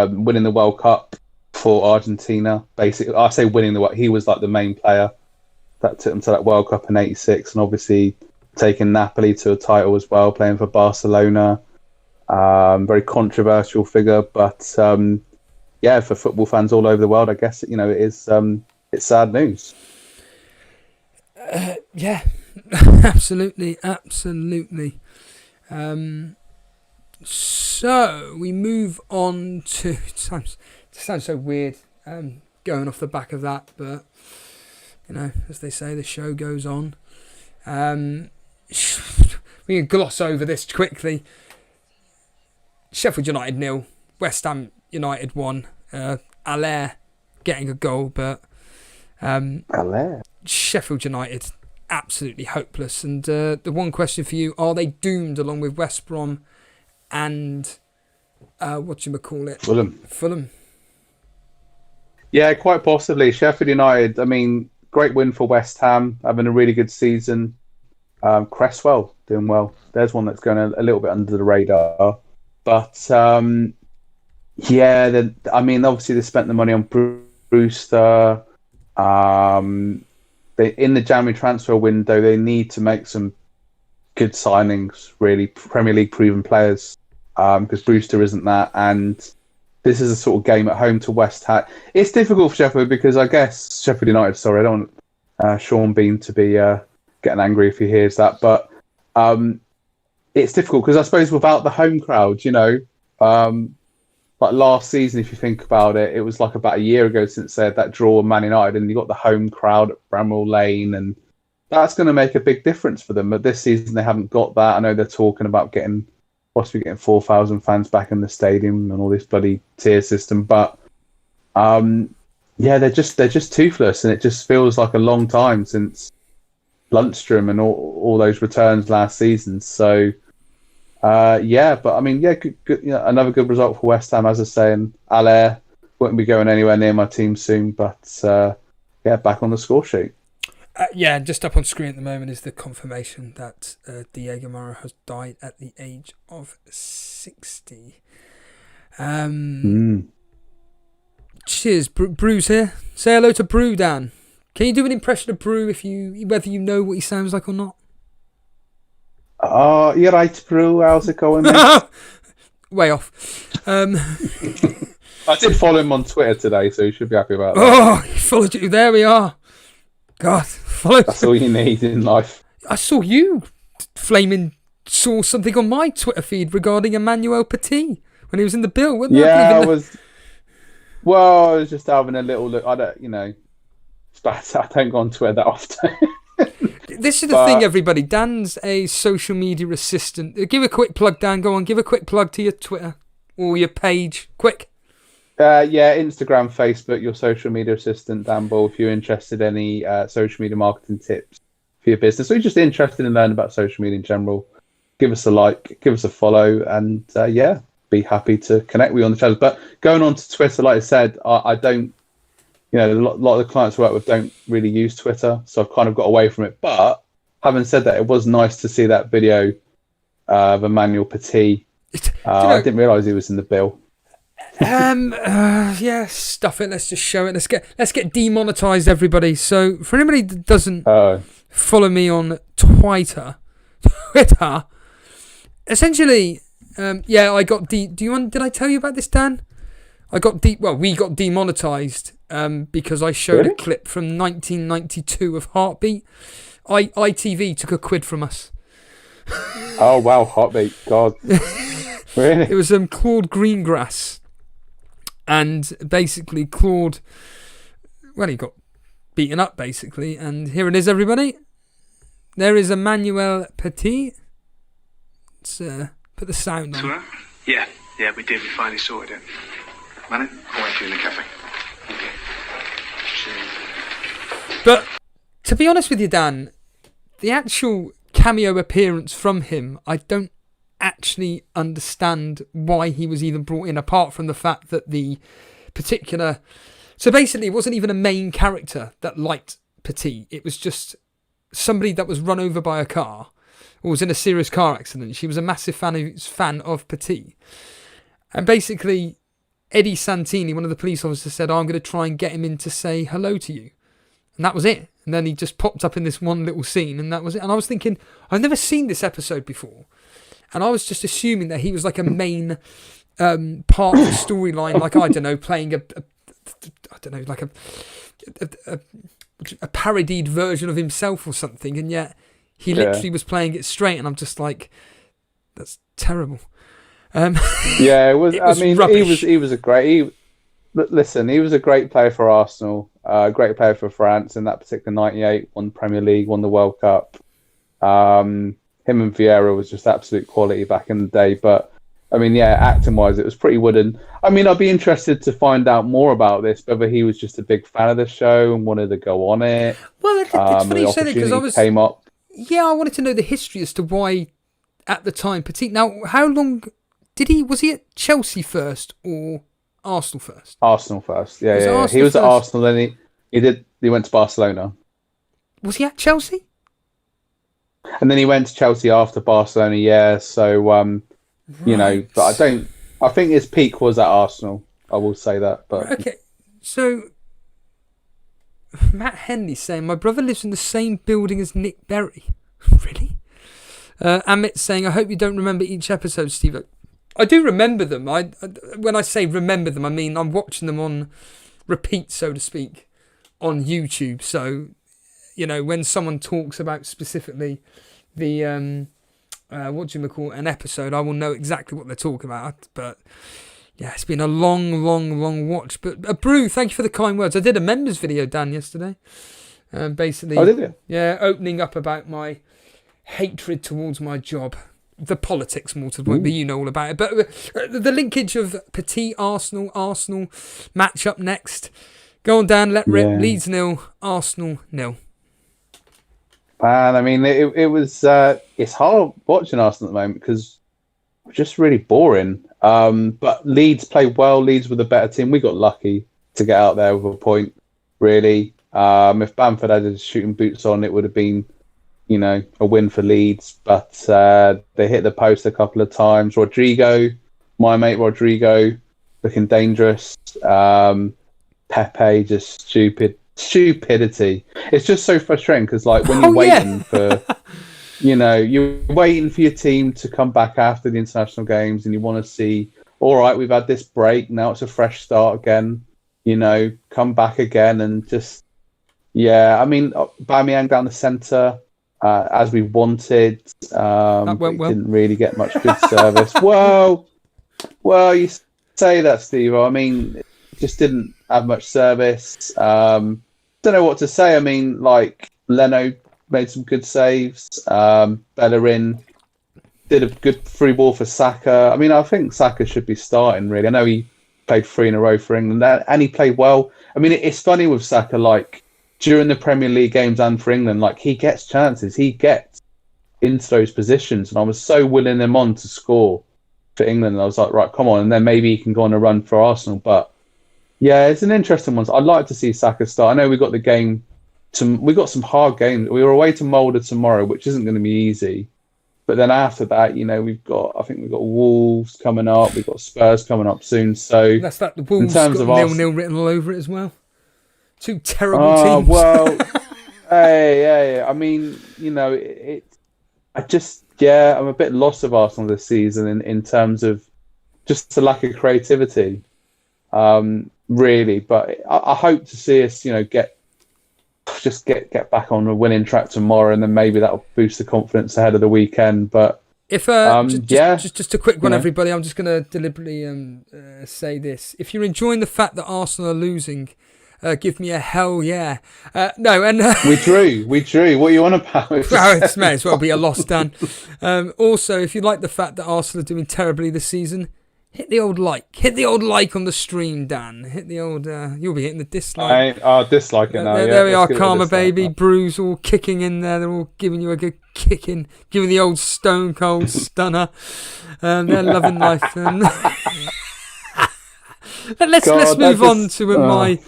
Speaker 2: winning the World Cup
Speaker 3: for Argentina. Basically, I say winning the. He was like the main player that took them to that World Cup in '86, and obviously taking Napoli to a title as well, playing for Barcelona. Very controversial figure, but for football fans all over the world, I guess it is. It's sad news.
Speaker 2: Yeah, absolutely. So we move on to. It sounds so weird going off the back of that, but as they say, the show goes on. We can gloss over this quickly. Sheffield United 0, West Ham United 1. Allaire getting a goal, but Sheffield United absolutely hopeless. And the one question for you: are they doomed along with West Brom and Fulham?
Speaker 3: Yeah, quite possibly. Sheffield United. I mean, great win for West Ham, having a really good season. Cresswell doing well. There's one that's going a little bit under the radar. But, obviously they spent the money on Brewster. In the January transfer window, they need to make some good signings, really, Premier League proven players, because Brewster isn't that. And this is a sort of game at home to West Ham. It's difficult for Sheffield because I guess Sheffield United, I don't want Sean Bean to be getting angry if he hears that. But it's difficult because I suppose without the home crowd, like last season, if you think about it, it was like about a year ago since they had that draw with Man United, and you got the home crowd at Bramall Lane, and that's going to make a big difference for them. But this season they haven't got that. I know they're talking about possibly getting 4,000 fans back in the stadium and all this bloody tier system, but they're just toothless, and it just feels like a long time since Lundstrom and all those returns last season. So but I mean, good, another good result for West Ham, as I say, and Allaire won't be going anywhere near my team soon, but back on the score sheet.
Speaker 2: Just up on screen at the moment is the confirmation that Diego Mara has died at the age of 60. Cheers, Brew's here. Say hello to Brew, Dan. Can you do an impression of Brew whether you know what he sounds like or not?
Speaker 3: Oh, you're right, Brew. How's it going, mate?
Speaker 2: Way off.
Speaker 3: I did follow him on Twitter today, so you should be happy about that.
Speaker 2: Oh, he followed you. There we are. God, follow.
Speaker 3: That's all you need in life.
Speaker 2: I saw you saw something on my Twitter feed regarding Emmanuel Petit when he was in the bill, wasn't it?
Speaker 3: Yeah, I was just having a little look. I don't go on Twitter that often.
Speaker 2: This is the thing, everybody. Dan's a social media assistant. Give a quick plug, Dan. Go on, give a quick plug to your Twitter or your page. Quick.
Speaker 3: Instagram, Facebook, your social media assistant, Dan Ball, if you're interested in any social media marketing tips for your business, or you're just interested in learning about social media in general, give us a like, give us a follow, and be happy to connect with you on the channel. But going on to Twitter, like I said, I don't, a lot of the clients I work with don't really use Twitter, so I've kind of got away from it. But having said that, it was nice to see that video of Emmanuel Petit. I didn't realise he was in the bill.
Speaker 2: Stuff it. Let's just show it. Let's get demonetized, everybody. So for anybody that doesn't follow me on Twitter, essentially, I got did I tell you about this, Dan? We got demonetized because I showed a clip from 1992 of Heartbeat. ITV took £1 from us.
Speaker 3: Oh wow, Heartbeat, God. Really?
Speaker 2: It was Claude Greengrass. And basically Claude, he got beaten up basically. And here it is, everybody. There is Emmanuel Petit. Let's put the sound on.
Speaker 4: Yeah, we did. We finally sorted it. Manny, I'll wait for you in the cafe. Okay. Cheers.
Speaker 2: But to be honest with you, Dan, the actual cameo appearance from him, I don't actually understand why he was even brought in, apart from the fact that the particular... So basically, it wasn't even a main character that liked Petit. It was just somebody that was run over by a car or was in a serious car accident. She was a massive fan of Petit. And basically, Eddie Santini, one of the police officers, said, I'm going to try and get him in to say hello to you. And that was it. And then he just popped up in this one little scene, and that was it. And I was thinking, I've never seen this episode before. And I was just assuming that he was like a main part of the storyline, like, I don't know, playing a parodied version of himself or something. And yet he literally was playing it straight. And I'm just like, that's terrible.
Speaker 3: It was.
Speaker 2: Rubbish.
Speaker 3: He was a great. He was a great player for Arsenal. Great player for France in that particular '98. Won the Premier League, won the World Cup. Him and Vieira was just absolute quality back in the day. But I mean, acting wise, it was pretty wooden. I mean, I'd be interested to find out more about this. Whether he was just a big fan of the show and wanted to go on it.
Speaker 2: Well, it's funny you say that because
Speaker 3: came up.
Speaker 2: Yeah, I wanted to know the history as to why at the time Petit. Now, how long was he at Chelsea first or Arsenal first?
Speaker 3: Arsenal first. Yeah.
Speaker 2: Arsenal
Speaker 3: he was
Speaker 2: first?
Speaker 3: at Arsenal, then he went to Barcelona. Was
Speaker 2: he at Chelsea?
Speaker 3: And then he went to Chelsea after Barcelona. Yeah. So
Speaker 2: Right.
Speaker 3: but I think his peak was at Arsenal. I will say that. But
Speaker 2: okay, so Matt Henley's saying my brother lives in the same building as Nick Berry. Really? Amit's saying I hope you don't remember each episode, Steve. I do remember them. When I say remember them, I mean I'm watching them on repeat, so to speak, on YouTube. So, when someone talks about specifically the an episode, I will know exactly what they're talking about. But yeah, it's been a long watch. But Brew, thank you for the kind words. I did a members video, Dan, yesterday. Basically,
Speaker 3: did you?
Speaker 2: Yeah, opening up about my hatred towards my job. The politics more to the point, but you know all about it. But the linkage of Petit Arsenal match up next. Go on, Dan. Let rip. Leeds 0, Arsenal 0.
Speaker 3: Man, I mean, it was. It's hard watching Arsenal at the moment because it's just really boring. But Leeds played well. Leeds were the better team. We got lucky to get out there with a point. Really, if Bamford had his shooting boots on, it would have been, a win for Leeds, but they hit the post a couple of times. My mate Rodrigo, looking dangerous. Pepe, just stupidity. It's just so frustrating because, like, when you're waiting for, you're waiting for your team to come back after the international games, and you want to see, all right, we've had this break, now it's a fresh start again. Come back again, and just, I mean, Aubameyang down the centre. As we wanted, didn't really get much good service. Well, you say that, Steve. I mean, it just didn't have much service. Don't know what to say. I mean, like, Leno made some good saves. Bellerin did a good free ball for Saka. I mean, I think Saka should be starting, really. I know he played 3 in a row for England, and he played well. I mean, it's funny with Saka, like, during the Premier League games and for England, like, he gets chances. He gets into those positions. And I was so willing him on to score for England. And I was like, right, come on. And then maybe he can go on a run for Arsenal. But, yeah, it's an interesting one. I'd like to see Saka start. I know we got the game. We got some hard games. We were away to Molde tomorrow, which isn't going to be easy. But then after that, we've got Wolves coming up. We've got Spurs coming up soon. So
Speaker 2: that's that. The Wolves got 0-0 written all over it as well. 2 terrible teams.
Speaker 3: Well, hey, I mean, I'm a bit lost of Arsenal this season in terms of just the lack of creativity, really. But I hope to see us, get back on a winning track tomorrow, and then maybe that'll boost the confidence ahead of the weekend. But
Speaker 2: if just a quick one, everybody, I'm just going to deliberately say this: if you're enjoying the fact that Arsenal are losing, give me a hell yeah. No, and
Speaker 3: we drew. What are you on about?
Speaker 2: It may as well be a loss, Dan. Also, if you like the fact that Arsenal are doing terribly this season, hit the old like. Hit the old like on the stream, Dan. Hit the old. You'll be hitting the dislike.
Speaker 3: I'll dislike it now.
Speaker 2: There we are, Karma baby. Bruce all kicking in there. They're all giving you a good kicking, giving the old Stone Cold Stunner. They're loving life. Let's move on to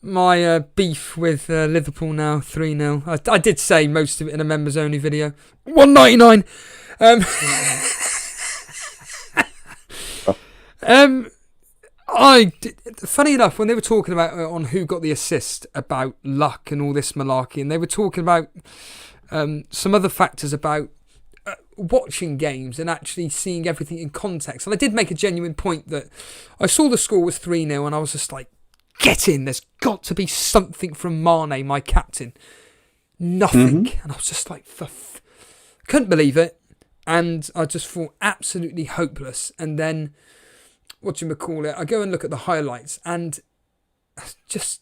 Speaker 2: my beef with Liverpool now. 3-0. I did say most of it in a members only video. $1.99. Funny enough, when they were talking about on who got the assist about luck and all this malarkey, and they were talking about some other factors about watching games and actually seeing everything in context. And I did make a genuine point that I saw the score was 3-0 and I was just like, get in, there's got to be something from Mane, my captain. Nothing. And I was just like, couldn't believe it. And I just thought absolutely hopeless. And then, whatchamacallit, I go and look at the highlights and just,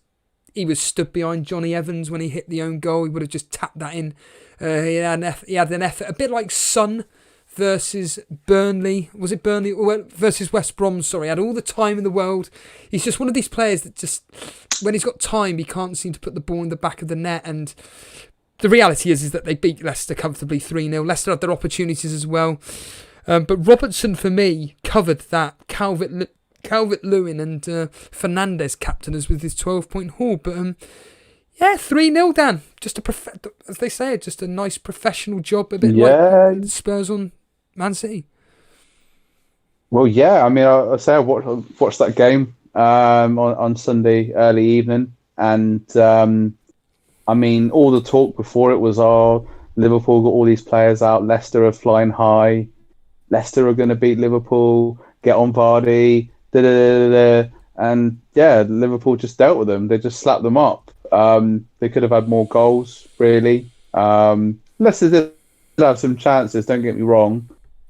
Speaker 2: he was stood behind Johnny Evans when he hit the own goal. He would have just tapped that in. He had an effort, a bit like Son versus Burnley. Was it Burnley? Versus West Brom, sorry. He had all the time in the world. He's just one of these players that just, when he's got time, he can't seem to put the ball in the back of the net. And the reality is that they beat Leicester comfortably 3-0. Leicester had their opportunities as well. But Robertson, for me, covered that Calvert-Lewin and Fernandes captain us with his 12-point haul. But yeah, 3-0, Dan. Just as they say, just a nice professional job, a bit like Spurs on Man City.
Speaker 3: Well, yeah. I mean, I say I watched that game on Sunday early evening, and I mean, all the talk before it was, Liverpool got all these players out. Leicester are flying high. Leicester are going to beat Liverpool. Get on Vardy. And yeah, Liverpool just dealt with them. They just slapped them up. They could have had more goals, really. Leicester did have some chances, don't get me wrong,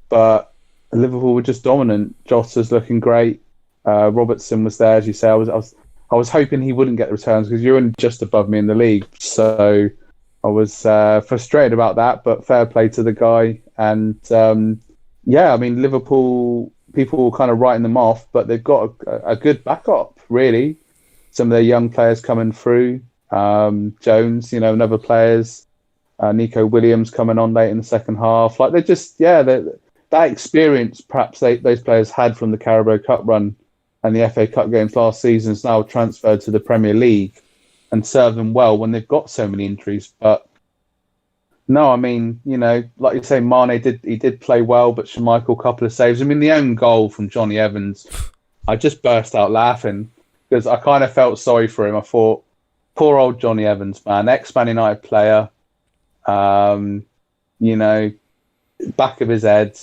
Speaker 3: but Liverpool were just dominant. Jota's looking great. Robertson was there, as you say. I was hoping he wouldn't get the returns because you're only just above me in the league, so I was frustrated about that. But fair play to the guy, and yeah, I mean, Liverpool, people were kind of writing them off, but they've got a good backup, really. Some of their young players coming through. Jones, and other players. Nico Williams coming on late in the second half. Like, they're just, that experience perhaps those players had from the Carabao Cup run and the FA Cup games last season is now transferred to the Premier League and serve them well when they've got so many injuries. But no, I mean, like you say, Mane did play well, but Schmeichel, a couple of saves. I mean, the own goal from Johnny Evans, I just burst out laughing because I kind of felt sorry for him. I thought, poor old Johnny Evans, man, ex-Man United player, back of his head,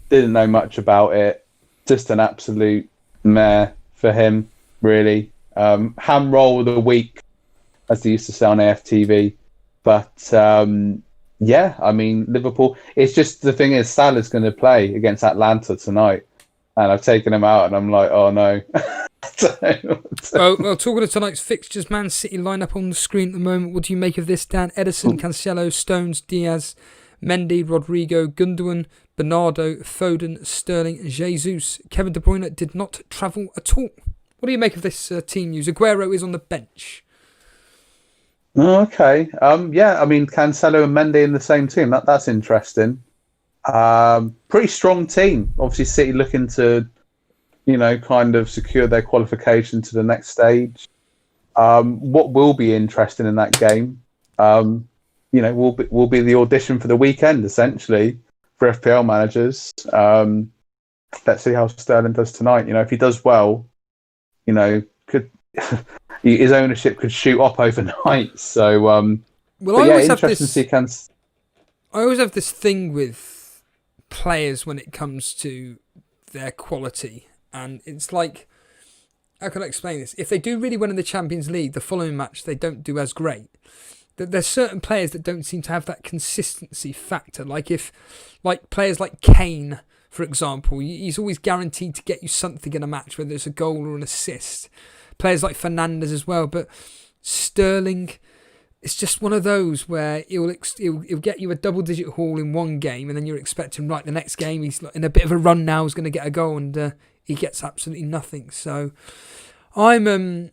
Speaker 3: didn't know much about it, just an absolute meh for him, really. Ham roll of the week, as they used to say on AFTV. But yeah, I mean, Liverpool, it's just, the thing is, Salah's going to play against Atlanta tonight, and I've taken him out, and I'm like, oh no.
Speaker 2: Well, talking of tonight's fixtures, Man City lineup on the screen at the moment. What do you make of this, Dan? Ederson, Cancelo, Stones, Diaz, Mendy, Rodrigo, Gundogan, Bernardo, Foden, Sterling, Jesus. Kevin De Bruyne did not travel at all. What do you make of this team news? Aguero is on the bench.
Speaker 3: Okay. Yeah, I mean, Cancelo and Mendy in the same team. That's interesting. Pretty strong team. Obviously, City looking to, kind of secure their qualification to the next stage. What will be interesting in that game, will be the audition for the weekend, essentially, for FPL managers. Let's see how Sterling does tonight. If he does well, could his ownership could shoot up overnight. So,
Speaker 2: well, I always have this thing with players when it comes to their quality. And it's like, how can I explain this? If they do really well in the Champions League, the following match they don't do as great. There's certain players that don't seem to have that consistency factor. Like players like Kane, for example, he's always guaranteed to get you something in a match, whether it's a goal or an assist. Players like Fernandes as well, but Sterling, it's just one of those where he'll get you a double-digit haul in one game, and then you're expecting, right, the next game he's in a bit of a run now, he's going to get a goal, and he gets absolutely nothing. So I'm going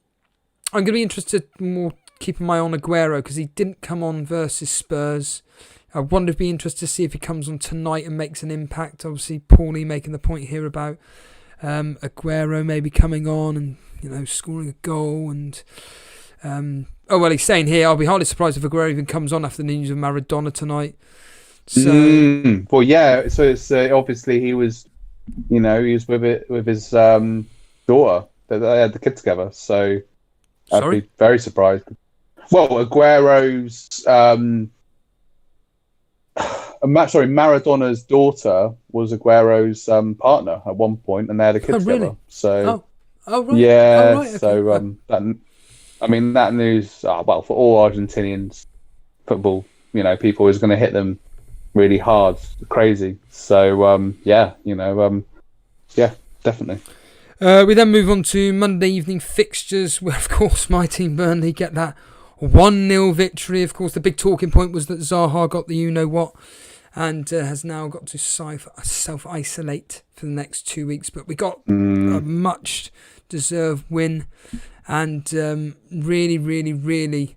Speaker 2: to be interested more keeping my eye on Aguero because he didn't come on versus Spurs. I wonder if it'd be interested to see if he comes on tonight and makes an impact. Obviously, Paulie making the point here about Aguero maybe coming on and scoring a goal and. He's saying here, I'll be hardly surprised if Aguero even comes on after the news of Maradona tonight. So,
Speaker 3: well, yeah. So it's obviously he was, he was with his daughter. They had the kid together, so I'd
Speaker 2: Sorry?
Speaker 3: be very surprised. Well, Aguero's Maradona's daughter was Aguero's partner at one point, and they had a kid together.
Speaker 2: Really?
Speaker 3: So
Speaker 2: right.
Speaker 3: yeah,
Speaker 2: Oh, right. Okay.
Speaker 3: so that news. Well, for all Argentinians, football, people is going to hit them really hard, crazy. So yeah, definitely.
Speaker 2: We then move on to Monday evening fixtures, where of course my team Burnley get that 1-0 victory. Of course, the big talking point was that Zaha got the you-know-what and has now got to self-isolate for the next 2 weeks. But we got a much-deserved win and really, really, really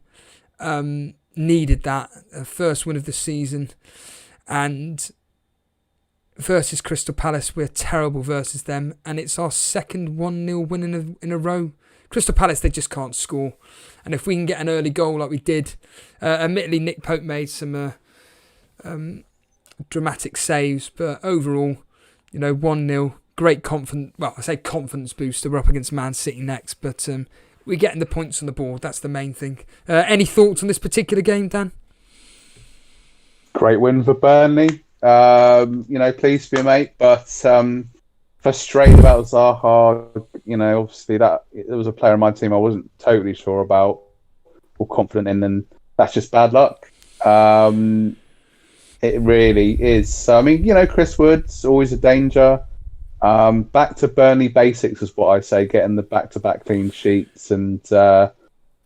Speaker 2: needed that. First win of the season. And versus Crystal Palace, we're terrible versus them. And it's our second 1-0 win in a row. Crystal Palace, they just can't score. And if we can get an early goal like we did, admittedly Nick Pope made some dramatic saves, but overall, 1-0, great confidence. Well, I say confidence booster. We're up against Man City next, but we're getting the points on the board. That's the main thing. Any thoughts on this particular game, Dan?
Speaker 3: Great win for Burnley. Pleased for you, mate, but frustrated about Zaha. Obviously that there was a player on my team I wasn't totally sure about or confident in, and that's just bad luck. It really is. So, Chris Wood's always a danger. Back to Burnley basics is what I say, getting the back-to-back clean sheets, and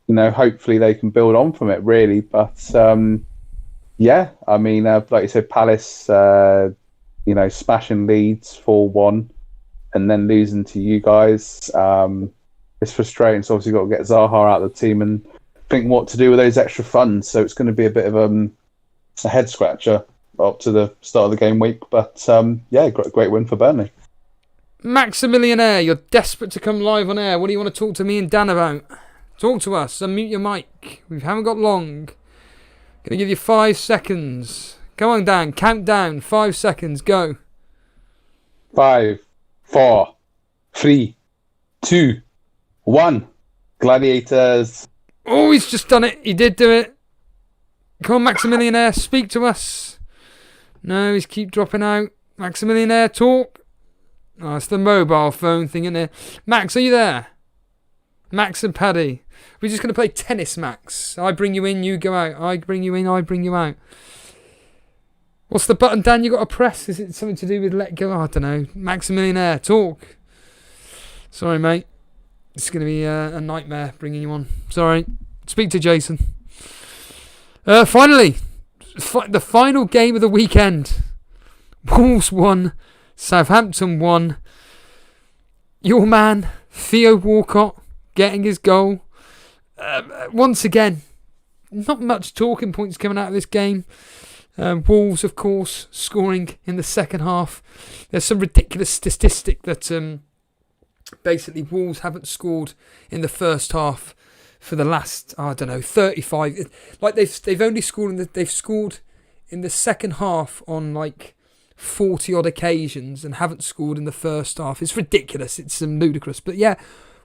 Speaker 3: hopefully they can build on from it, really. But like you said, Palace, smashing Leeds 4-1 and then losing to you guys. It's frustrating. So obviously got to get Zaha out of the team and think what to do with those extra funds. So it's going to be a bit of a head scratcher up to the start of the game week. But great win for Burnley.
Speaker 2: Maximilianaire, you're desperate to come live on air. What do you want to talk to me and Dan about? Talk to us. Unmute your mic. We haven't got long. Gonna give you 5 seconds. Come on, Dan. Count down. 5 seconds. Go.
Speaker 3: 5, 4, 3, 2, 1. Gladiators.
Speaker 2: Oh, he's just done it. He did do it. Come on, Maximilianaire. Speak to us. No, he's keep dropping out. Maximilianaire, talk. Oh, it's the mobile phone thing, isn't it? Max, are you there? Max and Paddy. We're just going to play tennis, Max. I bring you in, you go out. I bring you in, I bring you out. What's the button, Dan, you got to press? Is it something to do with let go? I don't know. Maximilianaire, talk. Sorry, mate. It's going to be a nightmare bringing you on. Sorry. Speak to Jason. Finally, the final game of the weekend. Wolves won. Southampton won. Your man, Theo Walcott, getting his goal. Once again, not much talking points coming out of this game. Wolves, of course, scoring in the second half. There's some ridiculous statistic that basically Wolves haven't scored in the first half for the last 35. Like they've only scored they've scored in the second half on like 40 odd occasions and haven't scored in the first half. It's ridiculous. It's ludicrous. But yeah,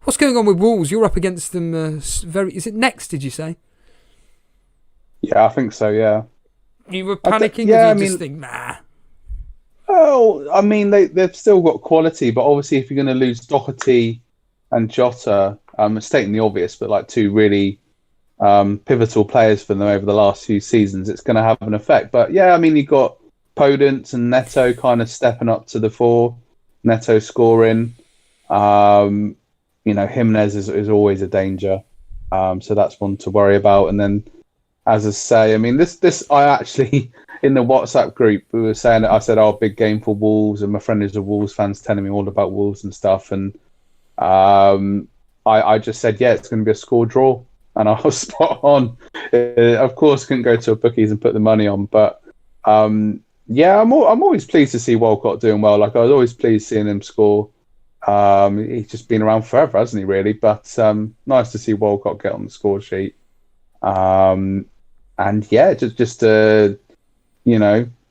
Speaker 2: what's going on with Wolves? You're up against them. Is it next? Did you say?
Speaker 3: Yeah, I think so. Yeah.
Speaker 2: You were panicking. Or did you just think, nah?
Speaker 3: Oh, they've still got quality, but obviously, if you're going to lose Doherty and Jota, stating the obvious, but like two really pivotal players for them over the last few seasons, it's going to have an effect. But yeah, you've got Podence and Neto kind of stepping up to the fore. Neto scoring. Jimenez is always a danger. So that's one to worry about. And then, as I say, this I actually in the WhatsApp group we were saying that I said, "Oh, big game for Wolves," and my friend is a Wolves fan, telling me all about Wolves and stuff. And I just said, "Yeah, it's going to be a score draw," and I was spot on. Of course, couldn't go to a bookies and put the money on, but. Yeah, I'm always pleased to see Walcott doing well. Like I was always pleased seeing him score. He's just been around forever, hasn't he? Really, but nice to see Walcott get on the score sheet. And yeah, just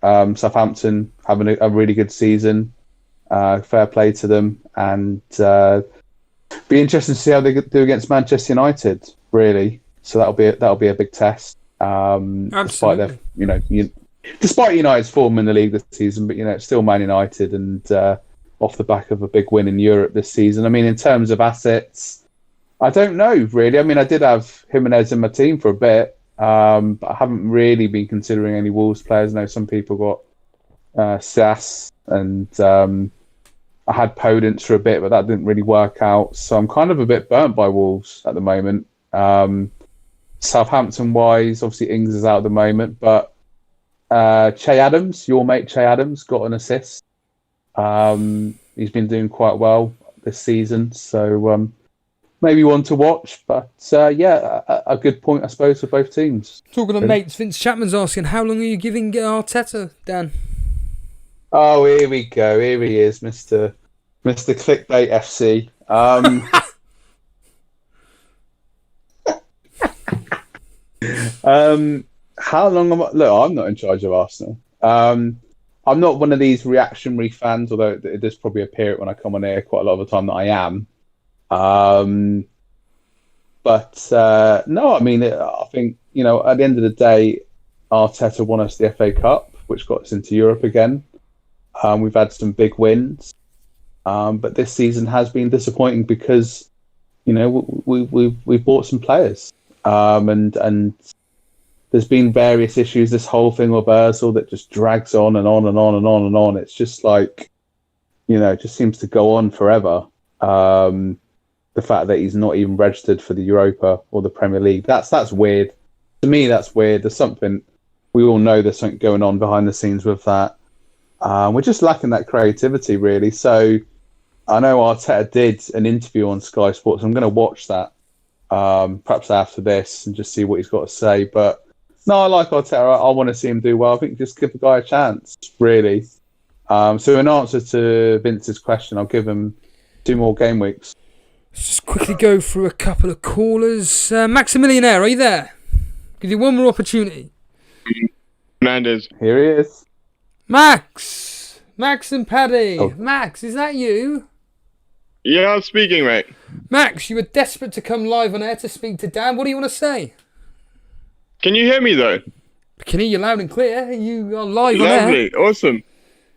Speaker 3: Southampton having a really good season. Fair play to them, and Be interesting to see how they do against Manchester United. Really, so that'll be a big test. Despite their, despite United's form in the league this season, but it's still Man United, and off the back of a big win in Europe this season. I mean, in terms of assets, I don't know really. I mean, I did have Jimenez in my team for a bit, but I haven't really been considering any Wolves players. I know some people got Sass, and I had Podence for a bit, but that didn't really work out. So I'm kind of a bit burnt by Wolves at the moment. Southampton-wise, obviously Ings is out at the moment, but Che Adams, your mate Che Adams, got an assist. He's been doing quite well this season, so maybe one to watch. But a good point, I suppose, for both teams.
Speaker 2: Talking of mates, Vince Chapman's asking, how long are you giving Arteta, Dan?
Speaker 3: Oh, here we go. Here he is, Mr. Clickbait FC. How long am I? Look, I'm not in charge of Arsenal. I'm not one of these reactionary fans, although it does probably appear when I come on air quite a lot of the time that I am. No, I mean, I think, at the end of the day, Arteta won us the FA Cup, which got us into Europe again. We've had some big wins, but this season has been disappointing because, we've bought some players, and there's been various issues. This whole thing with Ozil that just drags on and on and on and on and on. It's just like, it just seems to go on forever. The fact that he's not even registered for the Europa or the Premier League, that's weird. To me, that's weird. There's something, we all know there's something going on behind the scenes with that. We're just lacking that creativity, really. So I know Arteta did an interview on Sky Sports. I'm going to watch that perhaps after this and just see what he's got to say. But no, I like Arteta. I want to see him do well. I think just give the guy a chance, really. So in answer to Vince's question, I'll give him 2 more game weeks.
Speaker 2: Let's just quickly go through a couple of callers. Maximilianaire, are you there? Give you one more opportunity.
Speaker 5: Fernandes.
Speaker 3: Here he is.
Speaker 2: Max and Paddy.
Speaker 3: Oh.
Speaker 2: Max, is that you?
Speaker 5: Yeah, I'm speaking, mate.
Speaker 2: Max, you were desperate to come live on air to speak to Dan. What do you want to say?
Speaker 5: Can you hear me, though?
Speaker 2: I can hear you loud and clear. You are live on air.
Speaker 5: Lovely, awesome.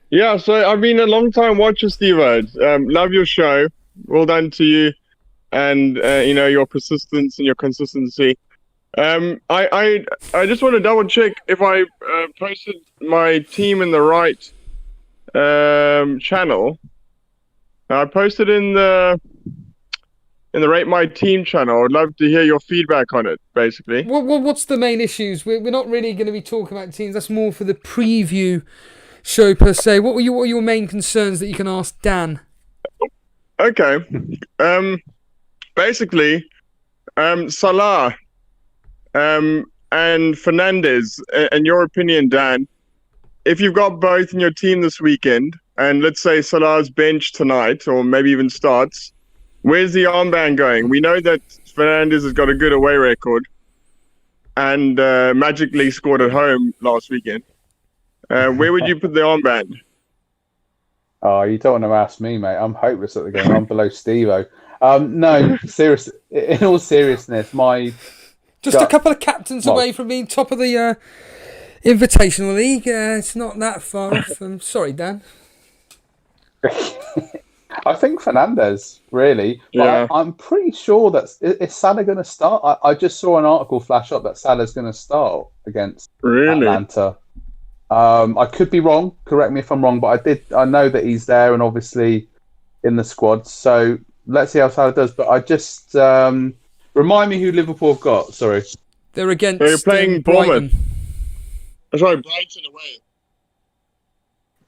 Speaker 5: Yeah, so I've been a long time watcher, Steve. Love your show. Well done to you, and your persistence and your consistency. I just want to double check if I posted my team in the right channel. I posted in the Rate My Team channel. I'd love to hear your feedback on it, basically.
Speaker 2: What's the main issues? We're not really going to be talking about teams. That's more for the preview show per se. What were your main concerns that you can ask Dan?
Speaker 5: Okay. Basically, Salah and Fernandes, in your opinion, Dan, if you've got both in your team this weekend, and let's say Salah's bench tonight, or maybe even starts, where's the armband going? We know that Fernandes has got a good away record and magically scored at home last weekend. Where would you put the armband?
Speaker 3: Oh, you don't want to ask me, mate. I'm hopeless at the game. I'm below Steve-O. No, seriously. In all seriousness,
Speaker 2: just a couple of captains away from being top of the Invitational League. It's not that far off. I'm sorry, Dan.
Speaker 3: I think Fernandes, really.
Speaker 5: Yeah.
Speaker 3: I'm pretty sure is Salah going to start? I just saw an article flash up that Salah's going to start against Atlanta. I could be wrong. Correct me if I'm wrong, but I know that he's there and obviously in the squad. So let's see how Salah does. But I just remind me who Liverpool have got. Sorry,
Speaker 2: they're
Speaker 5: playing
Speaker 2: Brighton.
Speaker 5: Sorry, Brighton away.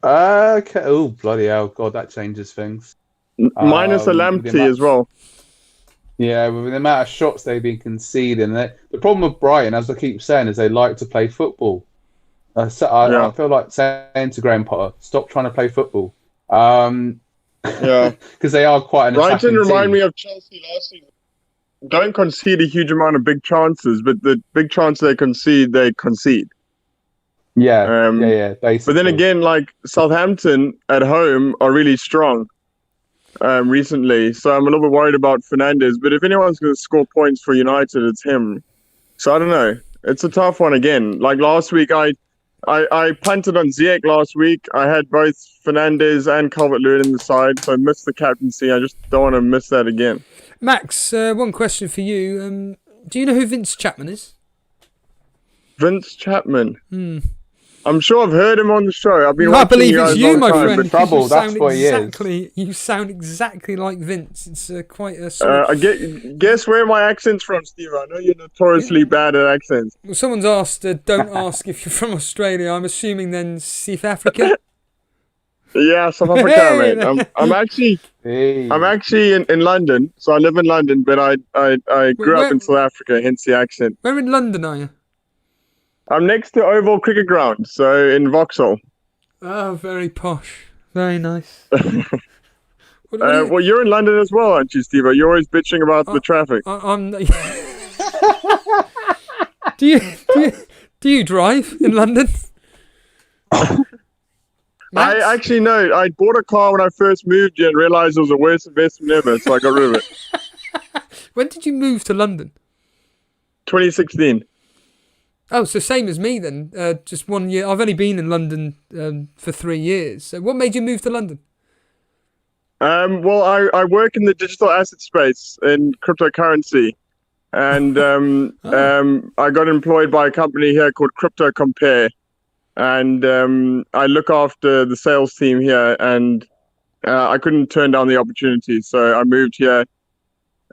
Speaker 3: Okay. Oh, bloody hell! God, that changes things.
Speaker 5: Minus a Lamptey as well.
Speaker 3: Yeah, with the amount of shots they've been conceding. The problem with Brighton, as I keep saying, is they like to play football. I feel like saying to Graham Potter, stop trying to play football.
Speaker 5: Yeah,
Speaker 3: because they are quite an
Speaker 5: Brighton remind
Speaker 3: team.
Speaker 5: me of Chelsea last season. Don't concede a huge amount of big chances, but the big chances they concede.
Speaker 3: Yeah, yeah. Basically.
Speaker 5: But then again, like Southampton at home are really strong. recently, so I'm a little bit worried about Fernandes. But if anyone's going to score points for United, it's him. So I don't know. It's a tough one again. Like last week, I punted on Ziyech last week. I had both Fernandes and Calvert-Lewin in the side, so I missed the captaincy. I just don't want to miss that again.
Speaker 2: Max, one question for you. Do you know who Vince Chapman is?
Speaker 5: Vince Chapman. I'm sure I've heard him on the show. I've been
Speaker 2: I believe it's you, my
Speaker 3: time,
Speaker 2: friend.
Speaker 3: but trouble, that's what he is.
Speaker 2: You sound exactly like Vince. It's quite a sort of...
Speaker 5: guess where my accent's from, Steve. I know you're notoriously bad at accents.
Speaker 2: Well, someone's asked, don't ask if you're from Australia. I'm assuming then South Africa?
Speaker 5: Yeah, South Africa, mate. I'm actually in London, so I live in London, but I grew up in South Africa, hence the accent.
Speaker 2: Where in London are you?
Speaker 5: I'm next to Oval Cricket Ground, so in Vauxhall.
Speaker 2: Oh, very posh. Very nice.
Speaker 5: Well, you're in London as well, aren't you, Steve? You're always bitching about the traffic.
Speaker 2: Do you drive in London?
Speaker 5: I actually know. I bought a car when I first moved here and realised it was the worst investment ever, so I got rid of it.
Speaker 2: When did you move to London?
Speaker 5: 2016.
Speaker 2: Oh, so same as me then. Just 1 year. I've only been in London for 3 years. So what made you move to London?
Speaker 5: Well, I work in the digital asset space in cryptocurrency. And I got employed by a company here called Crypto Compare. And I look after the sales team here. And I couldn't turn down the opportunity. So I moved here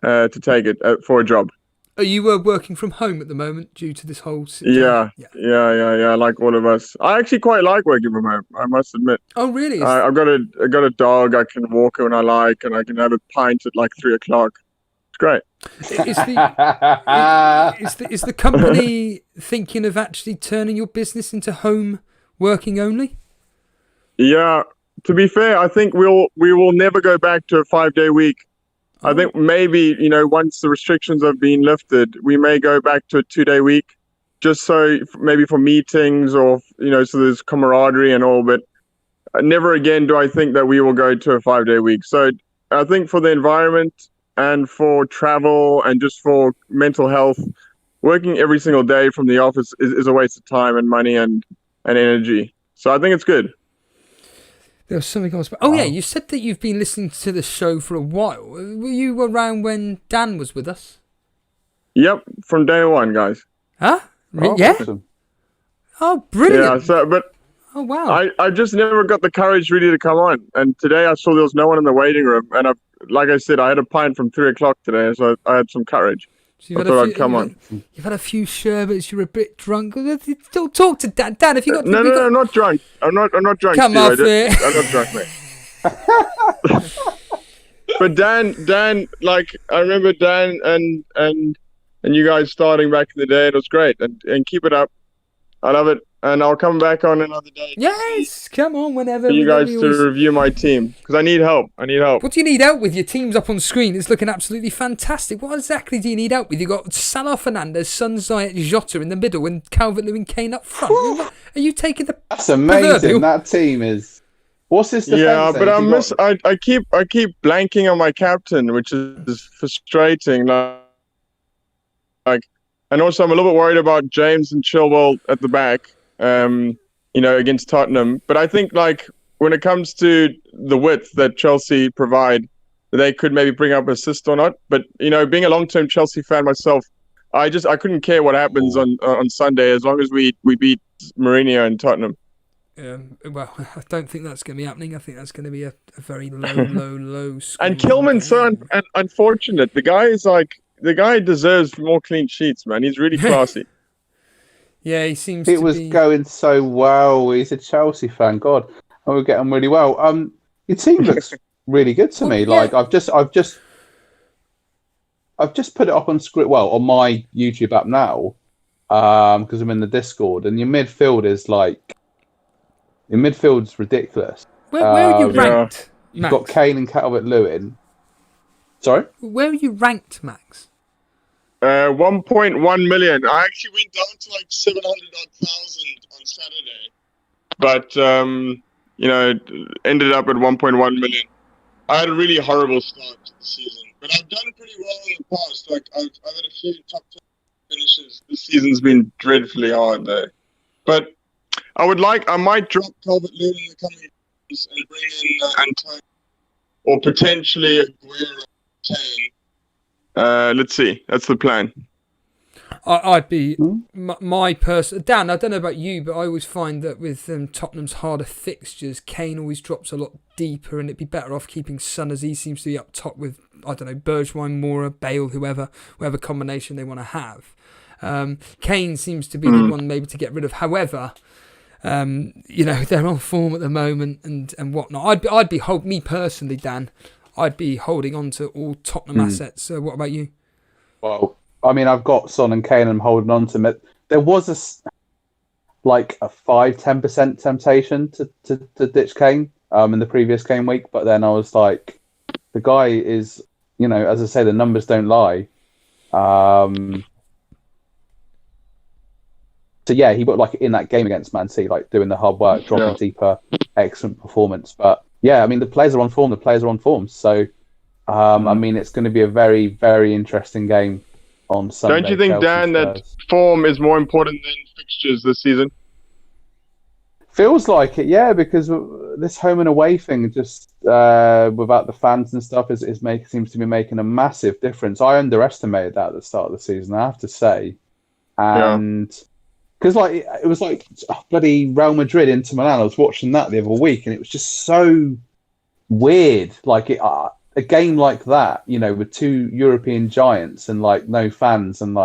Speaker 5: to take it for a job.
Speaker 2: Are you working from home at the moment due to this whole situation?
Speaker 5: Yeah, like all of us. I actually quite like working from home, I must admit.
Speaker 2: Oh, really?
Speaker 5: I've got a dog. I can walk when I like, and I can have a pint at like 3 o'clock. It's great.
Speaker 2: Is the company thinking of actually turning your business into home working only?
Speaker 5: Yeah, to be fair, I think we will never go back to a 5-day week. I think maybe, once the restrictions have been lifted, we may go back to a 2-day week, just so maybe for meetings or, so there's camaraderie and all, but never again do I think that we will go to a 5-day week. So I think for the environment and for travel and just for mental health, working every single day from the office is a waste of time and money and energy. So I think it's good.
Speaker 2: There was something else. Oh, yeah, you said that you've been listening to the show for a while. Were you around when Dan was with us?
Speaker 5: Yep, from day one, guys.
Speaker 2: Huh?
Speaker 3: Oh,
Speaker 2: yeah?
Speaker 3: Awesome.
Speaker 2: Oh, brilliant.
Speaker 5: Yeah,
Speaker 2: oh, wow.
Speaker 5: I just never got the courage really to come on. And today I saw there was no one in the waiting room. And like I said, I had a pint from 3 o'clock today, so I had some courage. So I thought I'd come on.
Speaker 2: You've had a few sherbets. You're a bit drunk. Still talk to Dan. Dan, if you got
Speaker 5: no, I'm not drunk. I'm not drunk.
Speaker 2: Come
Speaker 5: Steve.
Speaker 2: off it.
Speaker 5: I'm not drunk, mate. But Dan, like I remember Dan and you guys starting back in the day. It was great, and keep it up. I love it. And I'll come back on another day.
Speaker 2: Yes, come on, whenever.
Speaker 5: For you guys to review my team, because I need help. What
Speaker 2: do you need help with? Your team's up on screen. It's looking absolutely fantastic. What exactly do you need help with? You've got Salah, Fernandes, Son, Ziyech, Jota in the middle, and Calvert-Lewin, Kane up front. Are you taking the...
Speaker 3: That's amazing. Proverbial? That team is... What's this defense?
Speaker 5: Yeah, but I keep blanking on my captain, which is frustrating. Like, and also I'm a little bit worried about James and Chilwell at the back. Against Tottenham. But I think, like, when it comes to the width that Chelsea provide, they could maybe bring up assist or not. But, being a long-term Chelsea fan myself, I couldn't care what happens on Sunday as long as we beat Mourinho and Tottenham.
Speaker 2: Well, I don't think that's going to be happening. I think that's going to be a very low score.
Speaker 5: And Kilman's so unfortunate. The guy deserves more clean sheets, man. He's really classy.
Speaker 2: Yeah, he seems
Speaker 3: It was going so well. He's a Chelsea fan. God, and we're getting really well. Your team looks really good to me.
Speaker 2: Yeah.
Speaker 3: Like I've just put it up on script. Well, on my YouTube app now, because I'm in the Discord, and your midfield is ridiculous.
Speaker 2: Where are you ranked?
Speaker 3: You've got Kane and Calvert-Lewin. Sorry,
Speaker 2: where are you ranked, Max?
Speaker 5: 1.1 million. I actually went down to like 700,000 on Saturday, but ended up at 1.1 million. I had a really horrible start to the season, but I've done pretty well in the past. Like I've had a few top 10 finishes. This season's been dreadfully hard though. But I might drop Calvert-Lewin in the coming games and bring in Antonio or potentially Aguero. Let's see. That's the plan.
Speaker 2: I'd be my person. Dan, I don't know about you, but I always find that with Tottenham's harder fixtures, Kane always drops a lot deeper, and it'd be better off keeping Son as he seems to be up top with, I don't know, Bergwijn, Moura, Bale, whoever combination they want to have. Kane seems to be the one maybe to get rid of. However, they're on form at the moment and whatnot. Me personally, Dan, I'd be holding on to all Tottenham assets. What about you?
Speaker 3: Well, I mean, I've got Son and Kane and I'm holding on to them. There was a 5-10% temptation to ditch Kane in the previous game week, but then I was like, the guy is, as I say, the numbers don't lie. So yeah, he got in that game against Man City, doing the hard work, dropping deeper, excellent performance. But yeah, I mean, the players are on form. So I mean, it's going to be a very, very interesting game on Sunday.
Speaker 5: Don't you think, Dan, that form is more important than fixtures this season?
Speaker 3: Feels like it, yeah, because this home and away thing, just without the fans and stuff, seems to be making a massive difference. I underestimated that at the start of the season, I have to say. And because it was bloody Real Madrid into Milan. I was watching that the other week, and it was just so weird. A game like that, with two European giants and no fans, and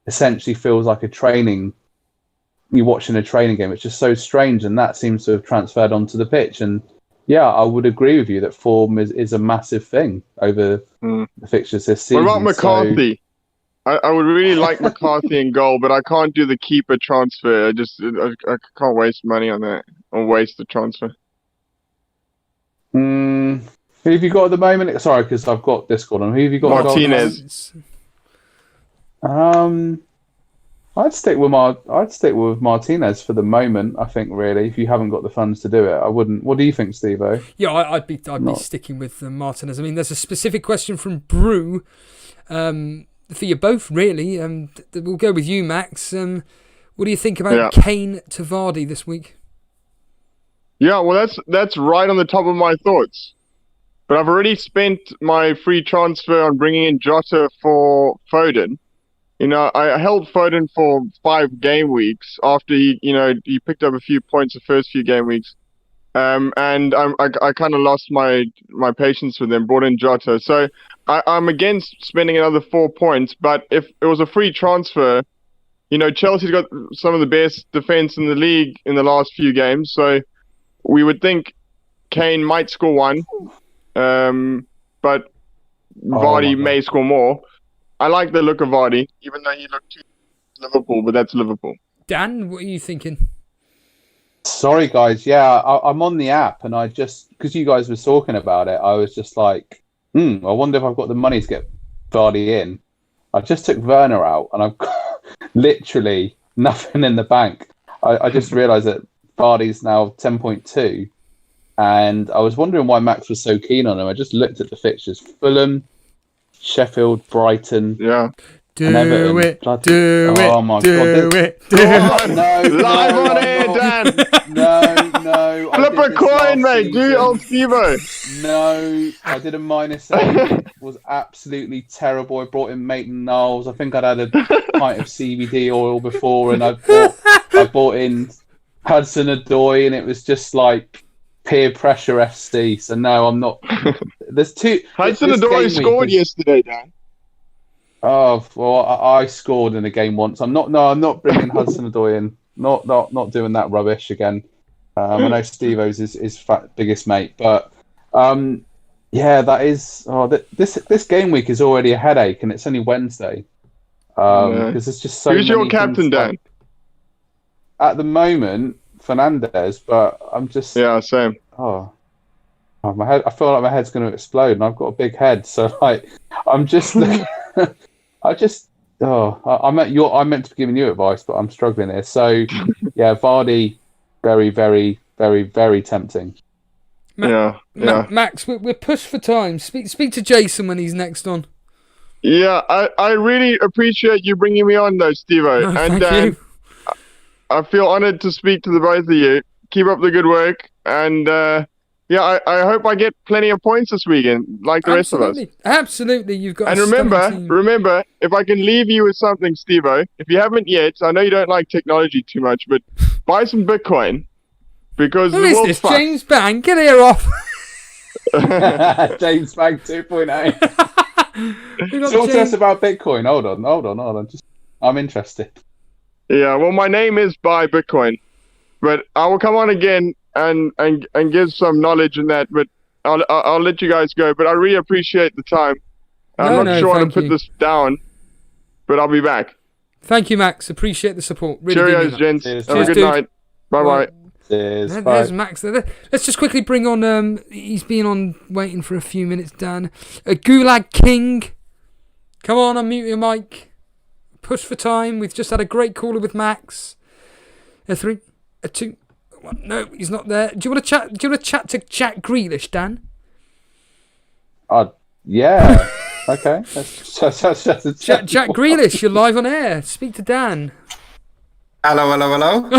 Speaker 3: essentially feels like you're watching a training game. It's just so strange, and that seems to have transferred onto the pitch. And yeah, I would agree with you that form is a massive thing over the fixtures this season.
Speaker 5: What about McCarthy? I would really like McCarthy in goal, but I can't do the keeper transfer. I can't waste money on that or waste the transfer.
Speaker 3: Who have you got at the moment? Sorry, because I've got Discord on. Who have you got?
Speaker 5: Martinez.
Speaker 3: I'd stick with Martinez for the moment. I think really, if you haven't got the funds to do it, I wouldn't. What do you think, Steve-O?
Speaker 2: Yeah, I'd be sticking with Martinez. I mean, there's a specific question from Brew for you both, really. We'll go with you, Max. What do you think about Kane to Vardy this week?
Speaker 5: Yeah, well, that's right on the top of my thoughts. But I've already spent my free transfer on bringing in Jota for Foden. I held Foden for 5 game weeks after he picked up a few points the first few game weeks. And I kind of lost my patience with him, brought in Jota. So I'm against spending another 4 points. But if it was a free transfer, Chelsea's got some of the best defense in the league in the last few games. So we would think Kane might score one. But Vardy may score more. I like the look of Vardy, even though he looked too Liverpool, but that's Liverpool.
Speaker 2: Dan, what are you thinking?
Speaker 3: Sorry, guys. Yeah, I'm on the app, and because you guys were talking about it, I was just like, I wonder if I've got the money to get Vardy in. I just took Werner out, and I've got literally nothing in the bank. I just realised that Vardy's now 10.2. And I was wondering why Max was so keen on him. I just looked at the fixtures. Fulham, Sheffield, Brighton.
Speaker 5: Yeah.
Speaker 2: Do it.
Speaker 3: Oh my God.
Speaker 5: Live on air, Dan.
Speaker 3: No.
Speaker 5: Flip a coin, mate. Do old Stevo.
Speaker 3: No, I did a -8. It was absolutely terrible. I brought in Maitland-Niles. I think I'd had a pint of CBD oil before, and I bought in Hudson-Odoi, and it was just peer pressure FC. So no, I'm not. There's two.
Speaker 5: Hudson-Odoi scored yesterday, Dan.
Speaker 3: Oh well, I scored in a game once. I'm not bringing Hudson-Odoi in. Not doing that rubbish again. I know Steve-O's is biggest mate, but yeah, that is. This game week is already a headache, and it's only Wednesday. Because there's just so.
Speaker 5: Who's your captain, Dan?
Speaker 3: At the moment, Fernandes, but I'm just
Speaker 5: same.
Speaker 3: My head. I feel like my head's going to explode, and I've got a big head, so I'm just. I meant to be giving you advice, but I'm struggling here. So yeah, Vardy, very, very, very, very tempting.
Speaker 2: Max, we're pushed for time. Speak to Jason when he's next on.
Speaker 5: Yeah, I really appreciate you bringing me on, though, Steve-O.
Speaker 2: No,
Speaker 5: and
Speaker 2: thank you.
Speaker 5: I feel honoured to speak to the both of you. Keep up the good work, and I hope I get plenty of points this weekend, like the rest of us.
Speaker 2: Absolutely, you've got.
Speaker 5: And remember, if I can leave you with something, Steve-O, if you haven't yet, I know you don't like technology too much, but buy some Bitcoin because
Speaker 2: who is this? James Bang, get here off.
Speaker 3: James Bang 2.8. Talk to us about Bitcoin. Hold on. I'm interested.
Speaker 5: Yeah, well, my name is Buy Bitcoin, but I will come on again and give some knowledge in that. But I'll let you guys go. But I really appreciate the time. I'm not sure how to put this down, but I'll be back.
Speaker 2: Thank you, Max. Appreciate the support. Really
Speaker 5: Cheerios, gents.
Speaker 3: Cheers,
Speaker 5: Have a good night. Bye.
Speaker 3: Cheers.
Speaker 2: There's Max. Let's just quickly bring on. He's been on waiting for a few minutes. Dan, Gulag King. Come on, unmute your mic. Push for time. We've just had a great caller with Max. 3, 2, 1. No, he's not there. Do you want to chat? Do you want to chat to Jack Grealish, Dan?
Speaker 3: Yeah. Okay.
Speaker 2: Jack Grealish, you're live on air. Speak to Dan.
Speaker 6: Hello.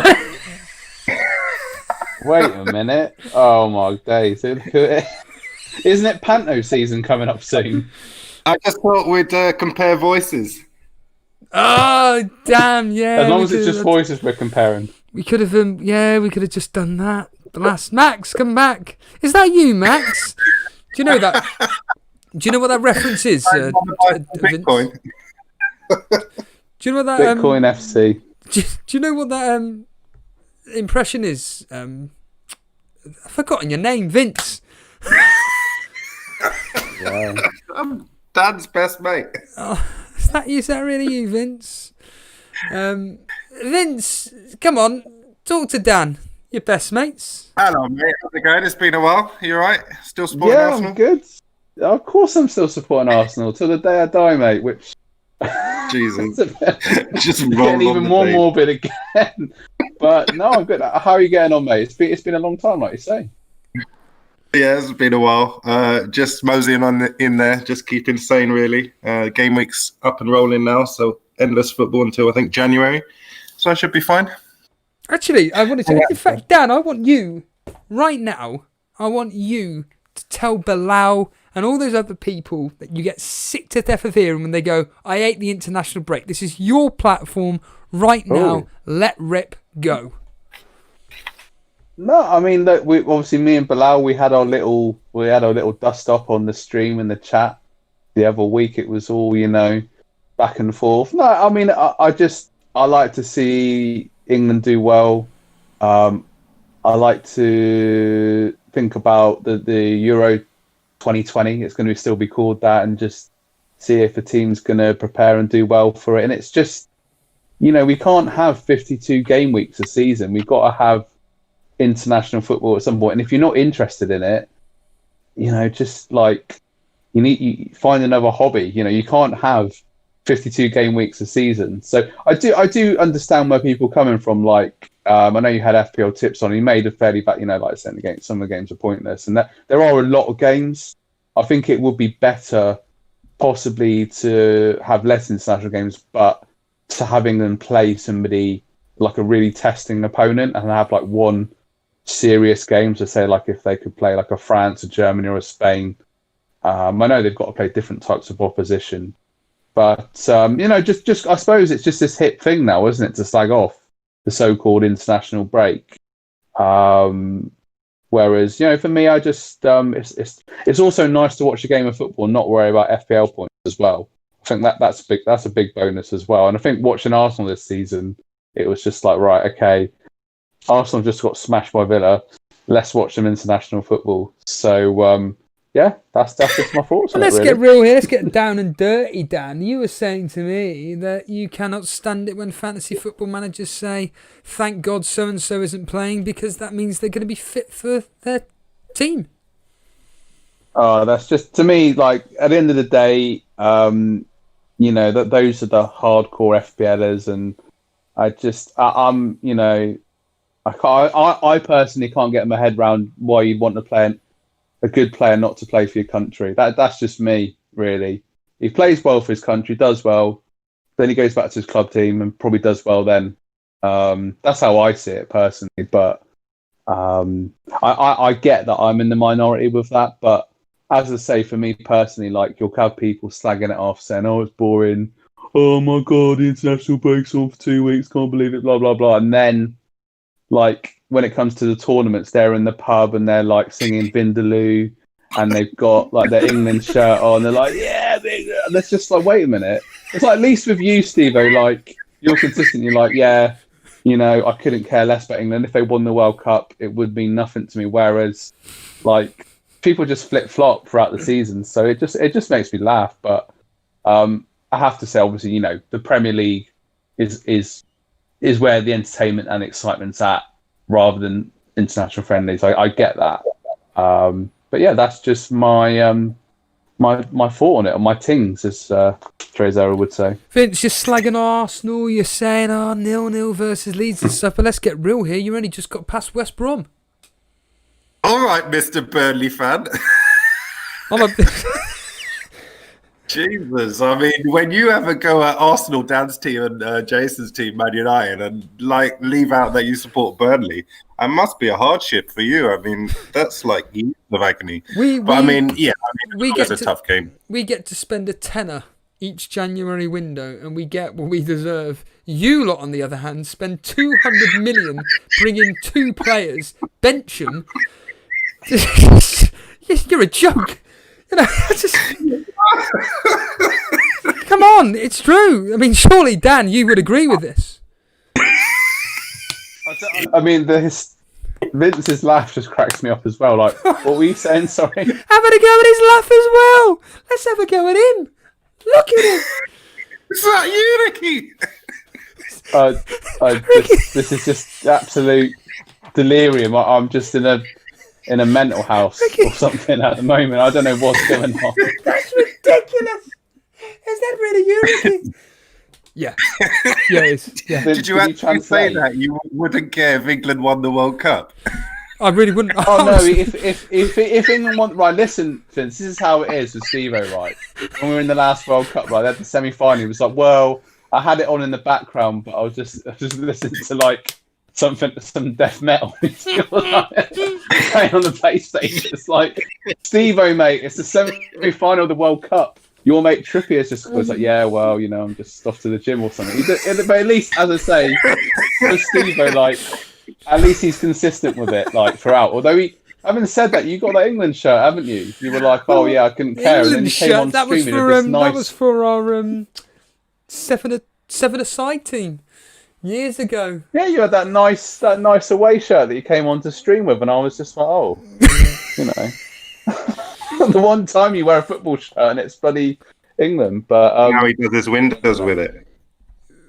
Speaker 3: Wait a minute. Oh my days. Isn't it Panto season coming up soon?
Speaker 6: I just thought we'd compare voices.
Speaker 2: Oh, damn, yeah.
Speaker 3: As long as it's just voices we're comparing.
Speaker 2: We could have, we could have just done that. Max, come back. Is that you, Max? Do you know that? Do you know what that reference is?
Speaker 6: Bitcoin.
Speaker 2: Do you know what that...
Speaker 3: Bitcoin FC.
Speaker 2: Do you know what that impression is? I've forgotten your name, Vince.
Speaker 3: Yeah.
Speaker 6: I'm Dan's best mate.
Speaker 2: Oh, is that really you, Vince? Vince, come on, talk to Dan. Your best mates.
Speaker 6: Hello, mate. How's it going? It's been a while. You all right? Still supporting Arsenal?
Speaker 3: I'm good. Of course I'm still supporting Arsenal till the day I die, mate, which...
Speaker 6: Jesus. Just
Speaker 3: getting even more morbid again. But no, I'm good. How are you getting on, mate? It's been a long time, like you say.
Speaker 6: Yeah, it's been a while. Just moseying on in there, just keeping sane, really. Game week's up and rolling now, so endless football until I think January. So I should be fine.
Speaker 2: Actually, I wanted to. In fact, Dan, I want you right now. I want you to tell Bilal and all those other people that you get sick to death of hearing when they go, "I hate the international break." This is your platform right now.
Speaker 3: Ooh.
Speaker 2: Let rip, go.
Speaker 3: No, I mean, look, we obviously me and Bilal, we had our little dust up on the stream in the chat the other week. It was all back and forth. No, I mean, I like to see England do well. I like to think about the Euro 2020. It's going to still be called that, and just see if the team's going to prepare and do well for it. And it's just, we can't have 52 game weeks a season. We've got to have international football at some point, and if you're not interested in it, just like you find another hobby. You can't have 52 game weeks a season. So I do understand where people are coming from. Like I know you had FPL tips on. He made a fairly back, like saying some of the games are pointless, and that there are a lot of games. I think it would be better possibly to have less international games, but to have England play somebody like a really testing opponent and have like one serious game, to say like if they could play like a France, a Germany, or a Spain. I know they've got to play different types of opposition, but just I suppose it's just this hip thing now, isn't it, to slag off the so-called international break. Whereas for me, I just it's also nice to watch a game of football and not worry about FPL points as well. I think that's a big bonus as well. And I think watching Arsenal this season, it was just like, right, okay, Arsenal just got smashed by Villa. Let's watch some international football. So, that's just my thoughts on it,
Speaker 2: Let's
Speaker 3: really.
Speaker 2: get real here. Let's get down and dirty, Dan. You were saying to me that you cannot stand it when fantasy football managers say, thank God so-and-so isn't playing because that means they're going to be fit for their team.
Speaker 3: Oh, that's just, to me, like, at the end of the day, that those are the hardcore FPLers, and I personally can't get my head around why you'd want to play a good player not to play for your country. That's just me, really. He plays well for his country, does well, then he goes back to his club team and probably does well then. That's how I see it personally. But I get that I'm in the minority with that. But as I say, for me personally, like you'll have people slagging it off, saying, "Oh, it's boring. Oh my god, the international break's on for 2 weeks. Can't believe it." Blah blah blah. And then, like when it comes to the tournaments, they're in the pub and they're like singing Vindaloo, and they've got like their England shirt on. They're like, "Yeah, let's just like wait a minute." It's like at least with you, Steve-O, like you're consistent. You're like, "Yeah, you know, I couldn't care less about England. If they won the World Cup, it would mean nothing to me." Whereas, like people just flip flop throughout the season, so it just makes me laugh. But I have to say, obviously, you know, the Premier League is where the entertainment and excitement's at, rather than international friendlies. I get that, but yeah, that's just my my thought on it, on my tings, as Trezor would say.
Speaker 2: Vince, you're slagging Arsenal. You're saying 0-0 versus Leeds and stuff. But let's get real here. You only just got past West Brom.
Speaker 6: All right, Mr. Burnley fan. Jesus, I mean, when you have a go at Arsenal, Dan's team, and Jason's team, Man United, and like leave out that you support Burnley, it must be a hardship for you. I mean, that's like years of agony.
Speaker 2: We
Speaker 6: it's a tough game.
Speaker 2: We get to spend a tenner each January window, and we get what we deserve. You lot, on the other hand, spend 200 million, bring in 2 players, bench them. You're a joke. You know, come on, it's true. I mean, surely, Dan, you would agree with this.
Speaker 3: I mean, Vince's laugh just cracks me up as well. Like, what were you saying? Sorry.
Speaker 2: Having a go at his laugh as well. Let's have a go at him. Look at him.
Speaker 6: Is that you, Ricky?
Speaker 3: This is just absolute delirium. I'm just in a mental house or something at the moment. I don't know what's going on.
Speaker 2: That's ridiculous. Is that really you, Ricky? Yeah. Yeah, it is. Yeah.
Speaker 6: Did you actually say that you wouldn't care if England won the World Cup?
Speaker 2: I really wouldn't.
Speaker 3: Oh no! If England won, right? Listen, Vince. This is how it is with Steve-O, right? When we were in the last World Cup, right? They had the semi-final. It was like, well, I had it on in the background, but I was just listening to like some death metal playing on the PlayStation. It's like, Steve-O, mate, it's the semi-final of the World Cup. Your mate Trippier's just was like, yeah, well, you know, I'm just off to the gym or something. But at least, as I say, for Steve-O, like, at least he's consistent with it, like, throughout. Although having said that, you got that England shirt, haven't you? You were like, oh yeah, I couldn't care.
Speaker 2: England
Speaker 3: and then you came on
Speaker 2: that
Speaker 3: streaming
Speaker 2: was
Speaker 3: with this
Speaker 2: for
Speaker 3: nice...
Speaker 2: that was for our seven-a-side team years ago.
Speaker 3: Yeah, you had that nice away shirt that you came on to stream with, and I was just like, oh, you know. The one time you wear a football shirt and it's bloody England, but
Speaker 6: now he does his windows with it.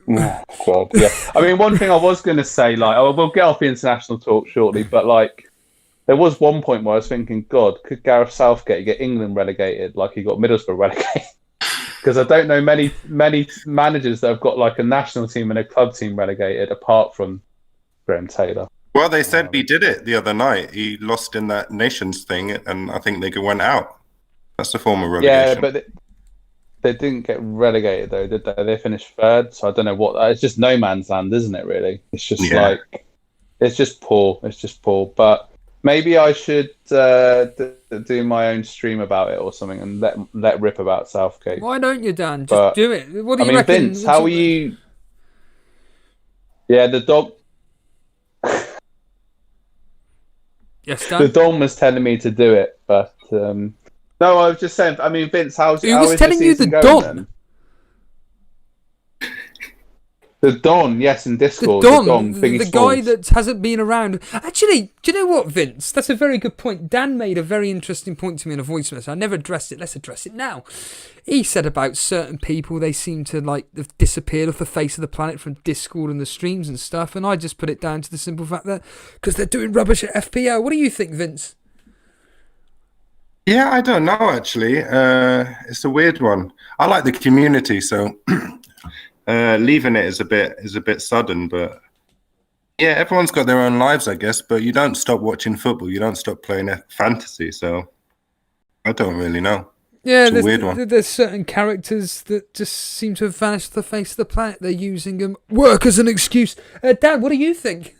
Speaker 3: Oh, God, yeah. I mean, one thing I was going to say, like, we'll get off the international talk shortly, but like, there was one point where I was thinking, God, could Gareth Southgate get England relegated like he got Middlesbrough relegated? Because I don't know many managers that have got like a national team and a club team relegated apart from Graham Taylor.
Speaker 6: Well, they said he did it the other night. He lost in that Nations thing, and I think they went out. That's the form of relegation.
Speaker 3: Yeah, but they didn't get relegated, though, did they? They finished third, so I don't know what... It's just no man's land, isn't it, really? It's just like... It's just poor. It's just poor. But maybe I should do my own stream about it or something and let rip about Southgate.
Speaker 2: Why don't you, Dan? Just do it. What do you reckon?
Speaker 3: Vince, how are you... Yeah, the dog...
Speaker 2: Yes, Dan?
Speaker 3: The Dom was telling me to do it, but... No, I was just saying, I mean, Vince, how is
Speaker 2: telling you the
Speaker 3: Don? Then? The Don, yes, in Discord.
Speaker 2: The Don, the guy that hasn't been around. Actually, do you know what, Vince? That's a very good point. Dan made a very interesting point to me in a voice message. I never addressed it. Let's address it now. He said about certain people, they seem to like have disappeared off the face of the planet from Discord and the streams and stuff, and I just put it down to the simple fact that because they're doing rubbish at FPL. What do you think, Vince?
Speaker 6: Yeah, I don't know, actually. It's a weird one. I like the community, so... leaving it is a bit sudden, but yeah, everyone's got their own lives, I guess. But you don't stop watching football. You don't stop playing fantasy. So I don't really know.
Speaker 2: Yeah,
Speaker 6: It's a weird one.
Speaker 2: there's certain characters that just seem to have vanished the face of the planet. They're using them work as an excuse. Dad, what do you think?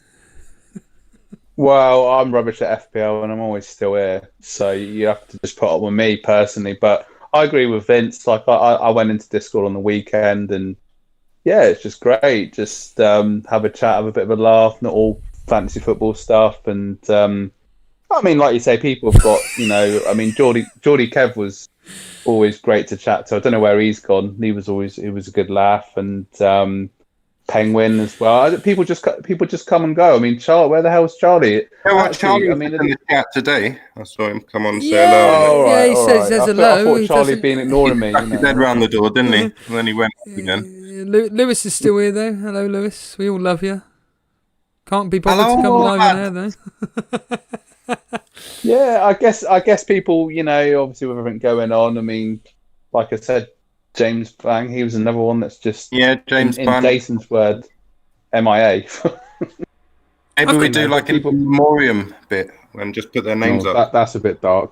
Speaker 3: Well, I'm rubbish at FPL and I'm always still here. So you have to just put up with me personally. But I agree with Vince. Like I went into Discord on the weekend and yeah, it's just great. Just have a chat, have a bit of a laugh, not all fantasy football stuff. And I mean, like you say, people have got, I mean, Geordie Kev was always great to chat to. I don't know where he's gone. He was a good laugh, and Penguin as well. People just come and go. I mean, Charlie, where the hell's Charlie?
Speaker 6: Charlie, I mean, in the chat today. I saw him come on and say hello.
Speaker 2: Yeah, he says hello.
Speaker 3: I thought Charlie been ignoring me.
Speaker 6: He dead round the door, didn't he? And then he went again.
Speaker 2: Lewis is still here though. Hello, Lewis. We all love you. Can't be bothered to come live on air though.
Speaker 3: Yeah, I guess people, obviously with everything going on. I mean, like I said, James Bang, he was another one that's just
Speaker 6: James
Speaker 3: in
Speaker 6: Bang.
Speaker 3: Jason's word, MIA.
Speaker 6: Maybe we do like a memoriam bit and just put their names up.
Speaker 3: That's a bit dark.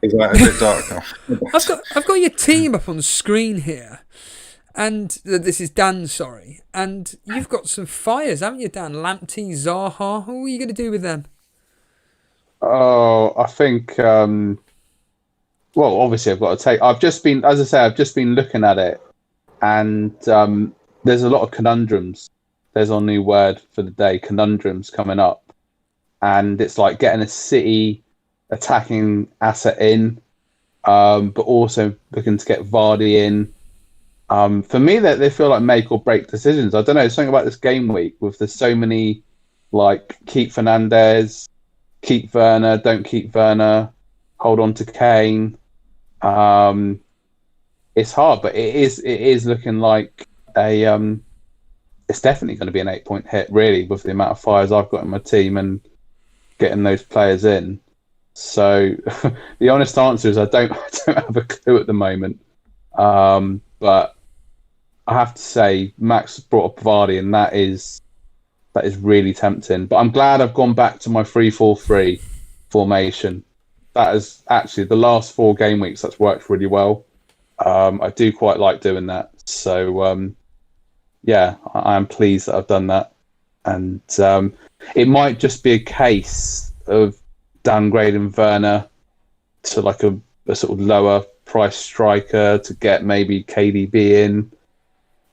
Speaker 6: Is that a bit dark now?
Speaker 2: I've got your team up on screen here, and this is Dan. Sorry, and you've got some fires, haven't you, Dan? Lamptey, Zaha. What are you going to do with them?
Speaker 3: Oh, I think. Well, obviously, I've got to take. I've just been looking at it, and there's a lot of conundrums. There's our new word for the day: conundrums coming up, and it's like getting a City attacking asset in, but also looking to get Vardy in. For me, they feel like make or break decisions. I don't know, something about this game week with there's so many, like keep Fernandes, keep Werner, don't keep Werner, hold on to Kane. It's hard, but it is looking like it's definitely going to be an 8-point hit, really, with the amount of fires I've got in my team and getting those players in. So the honest answer is I don't have a clue at the moment. But I have to say Max brought up Vardy, and that is really tempting. But I'm glad I've gone back to my 3-4-3 formation. That is actually the last 4 game weeks that's worked really well. I do quite like doing that. So yeah, I am pleased that I've done that. And it might just be a case of downgrading Werner to like a sort of lower price striker to get maybe KDB in.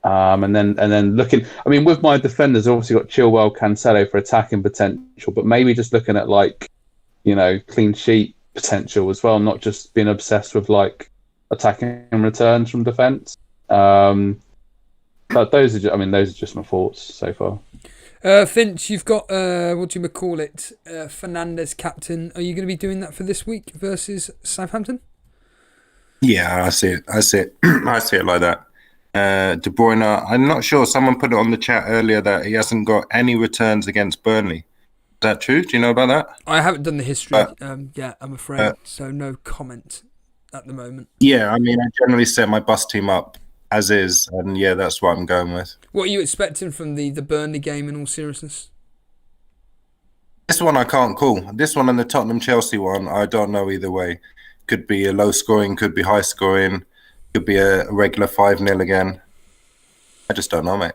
Speaker 3: And then looking, I mean, with my defenders, I've obviously got Chilwell, Cancelo for attacking potential, but maybe just looking at like, clean sheet potential as well, not just being obsessed with like attacking returns from defence. But those are just my thoughts so far.
Speaker 2: Finch, you've got what do you call it? Fernandes captain. Are you going to be doing that for this week versus Southampton?
Speaker 6: Yeah, I see it. I see it like that. De Bruyne, I'm not sure. Someone put it on the chat earlier that he hasn't got any returns against Burnley. Is that true? Do you know about that?
Speaker 2: I haven't done the history yet, I'm afraid. So no comment at the moment.
Speaker 6: Yeah, I mean, I generally set my bus team up as is, and yeah, that's what I'm going with.
Speaker 2: What are you expecting from the Burnley game in all seriousness?
Speaker 6: This one I can't call. This one and the Tottenham-Chelsea one, I don't know either way. Could be a low scoring, could be high scoring, could be a regular 5-0 again. I just don't know, mate.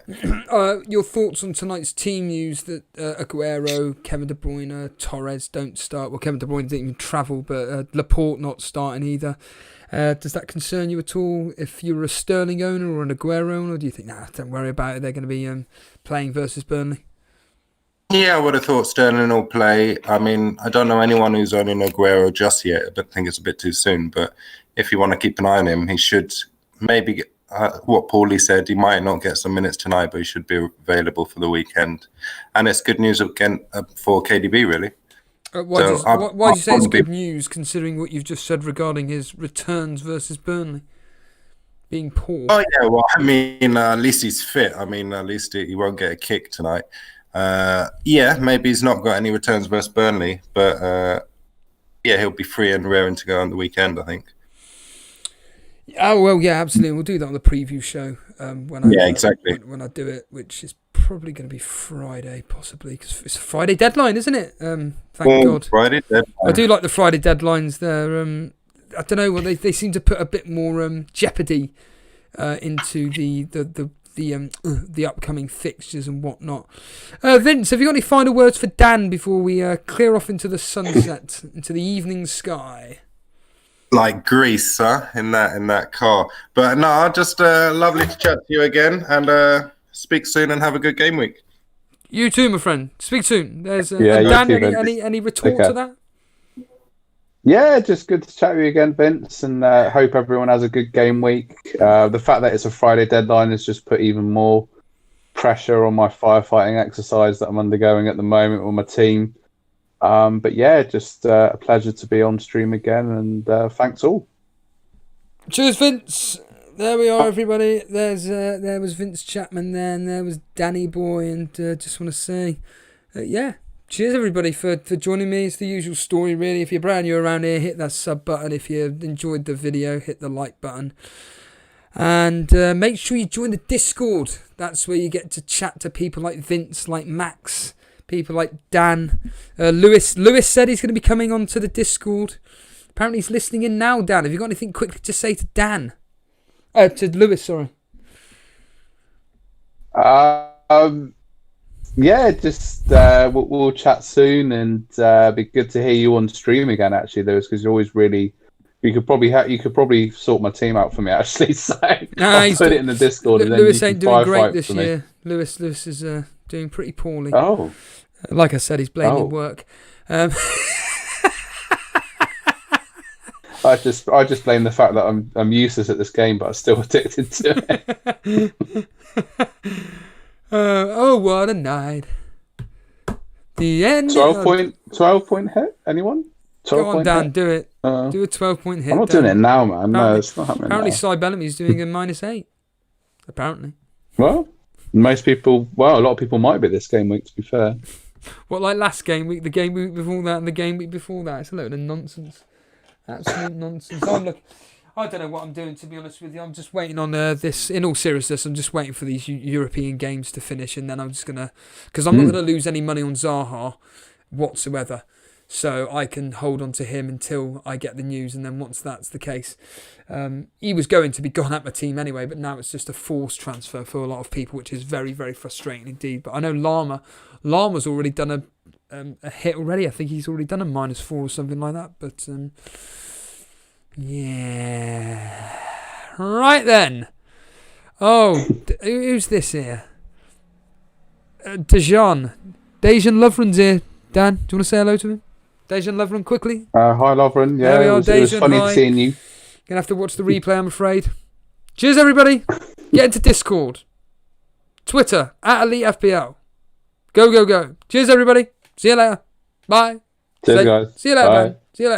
Speaker 2: Your thoughts on tonight's team news that Aguero, Kevin De Bruyne, Torres don't start. Well, Kevin De Bruyne didn't even travel, but Laporte not starting either. Does that concern you at all if you're a Sterling owner or an Aguero owner? Or do you think, don't worry about it, they're going to be playing versus Burnley?
Speaker 6: Yeah, I would have thought Sterling will play. I mean, I don't know anyone who's owning Aguero just yet. I think it's a bit too soon. But if you want to keep an eye on him, he should maybe get, what Paulie said, he might not get some minutes tonight, but he should be available for the weekend. And it's good news again for KDB, really.
Speaker 2: Why do you say it's good news, considering what you've just said regarding his returns versus Burnley being poor?
Speaker 6: Oh, yeah, well, I mean, at least he's fit. I mean, at least he won't get a kick tonight. Yeah, maybe he's not got any returns versus Burnley, but yeah, he'll be free and raring to go on the weekend, I think.
Speaker 2: Oh, well, yeah, absolutely. We'll do that on the preview show when I do it, which is probably going to be Friday, possibly, because it's a Friday deadline, isn't it? Thank God.
Speaker 6: Friday deadline.
Speaker 2: I do like the Friday deadlines. I don't know. Well, they seem to put a bit more jeopardy into the upcoming fixtures and whatnot. Vince, have you got any final words for Dan before we clear off into the sunset, into the evening sky?
Speaker 6: Like Greece, huh? In that car. But no, just lovely to chat to you again, and speak soon and have a good game week.
Speaker 2: You too, my friend. Speak soon. There's
Speaker 3: Dan.
Speaker 2: Too, any retort to that?
Speaker 3: Yeah, just good to chat with you again, Vince, and hope everyone has a good game week. The fact that it's a Friday deadline has just put even more pressure on my firefighting exercise that I'm undergoing at the moment with my team. But yeah, just a pleasure to be on stream again, and thanks all. Cheers,
Speaker 2: Vince. There we are, everybody. There was Vince Chapman there, and there was Danny Boy, and just want to say, cheers everybody for joining me. It's the usual story, really. If you're brand new around here, hit that sub button. If you enjoyed the video, hit the like button. And make sure you join the Discord. That's where you get to chat to people like Vince, like Max, people like Dan. Lewis said he's going to be coming onto the Discord. Apparently he's listening in now, Dan. Have you got anything quickly to say to Dan? To Lewis, sorry.
Speaker 3: Yeah, just we'll chat soon, and be good to hear you on stream again, actually, Lewis, because you're always really. You could probably sort my team out for me, actually. So I'll put it in the Discord. And
Speaker 2: Lewis
Speaker 3: then
Speaker 2: ain't doing great this year. Lewis is doing pretty poorly.
Speaker 3: Oh,
Speaker 2: like I said, he's blaming work.
Speaker 3: I just blame the fact that I'm useless at this game, but I'm still addicted to it.
Speaker 2: Oh, what a night! The end.
Speaker 3: 12 point hit. Anyone? 12
Speaker 2: Go on, Dan. Hit? Do it. Do a 12-point hit.
Speaker 3: I'm not doing it now, man. No, it's not happening.
Speaker 2: Apparently, Cy Bellamy's doing a -8. Apparently.
Speaker 3: Well, a lot of people might be this game week. To be fair.
Speaker 2: What, like last game week, the game week before that, and the game week before that? It's a load of nonsense. Absolute nonsense. I don't know what I'm doing, to be honest with you. I'm just waiting on this. In all seriousness, I'm just waiting for these European games to finish, and then I'm just gonna, because I'm not gonna lose any money on Zaha whatsoever. So I can hold on to him until I get the news, and then once that's the case, he was going to be gone at my team anyway. But now it's just a forced transfer for a lot of people, which is very, very frustrating indeed. But I know Lama's already done a hit already. I think he's already done a -4 or something like that. But yeah, right then. Oh, who's this here? Dejan Lovren's here. Dan, do you want to say hello to him? Dejan Lovren, quickly.
Speaker 3: Hi, Lovren. Yeah, it was funny seeing you.
Speaker 2: Gonna have to watch the replay, I'm afraid. Cheers, everybody. Get into Discord, Twitter @Elite FPL. Go. Cheers, everybody. See you later. Bye.
Speaker 3: Cheers, guys.
Speaker 2: See you later, man.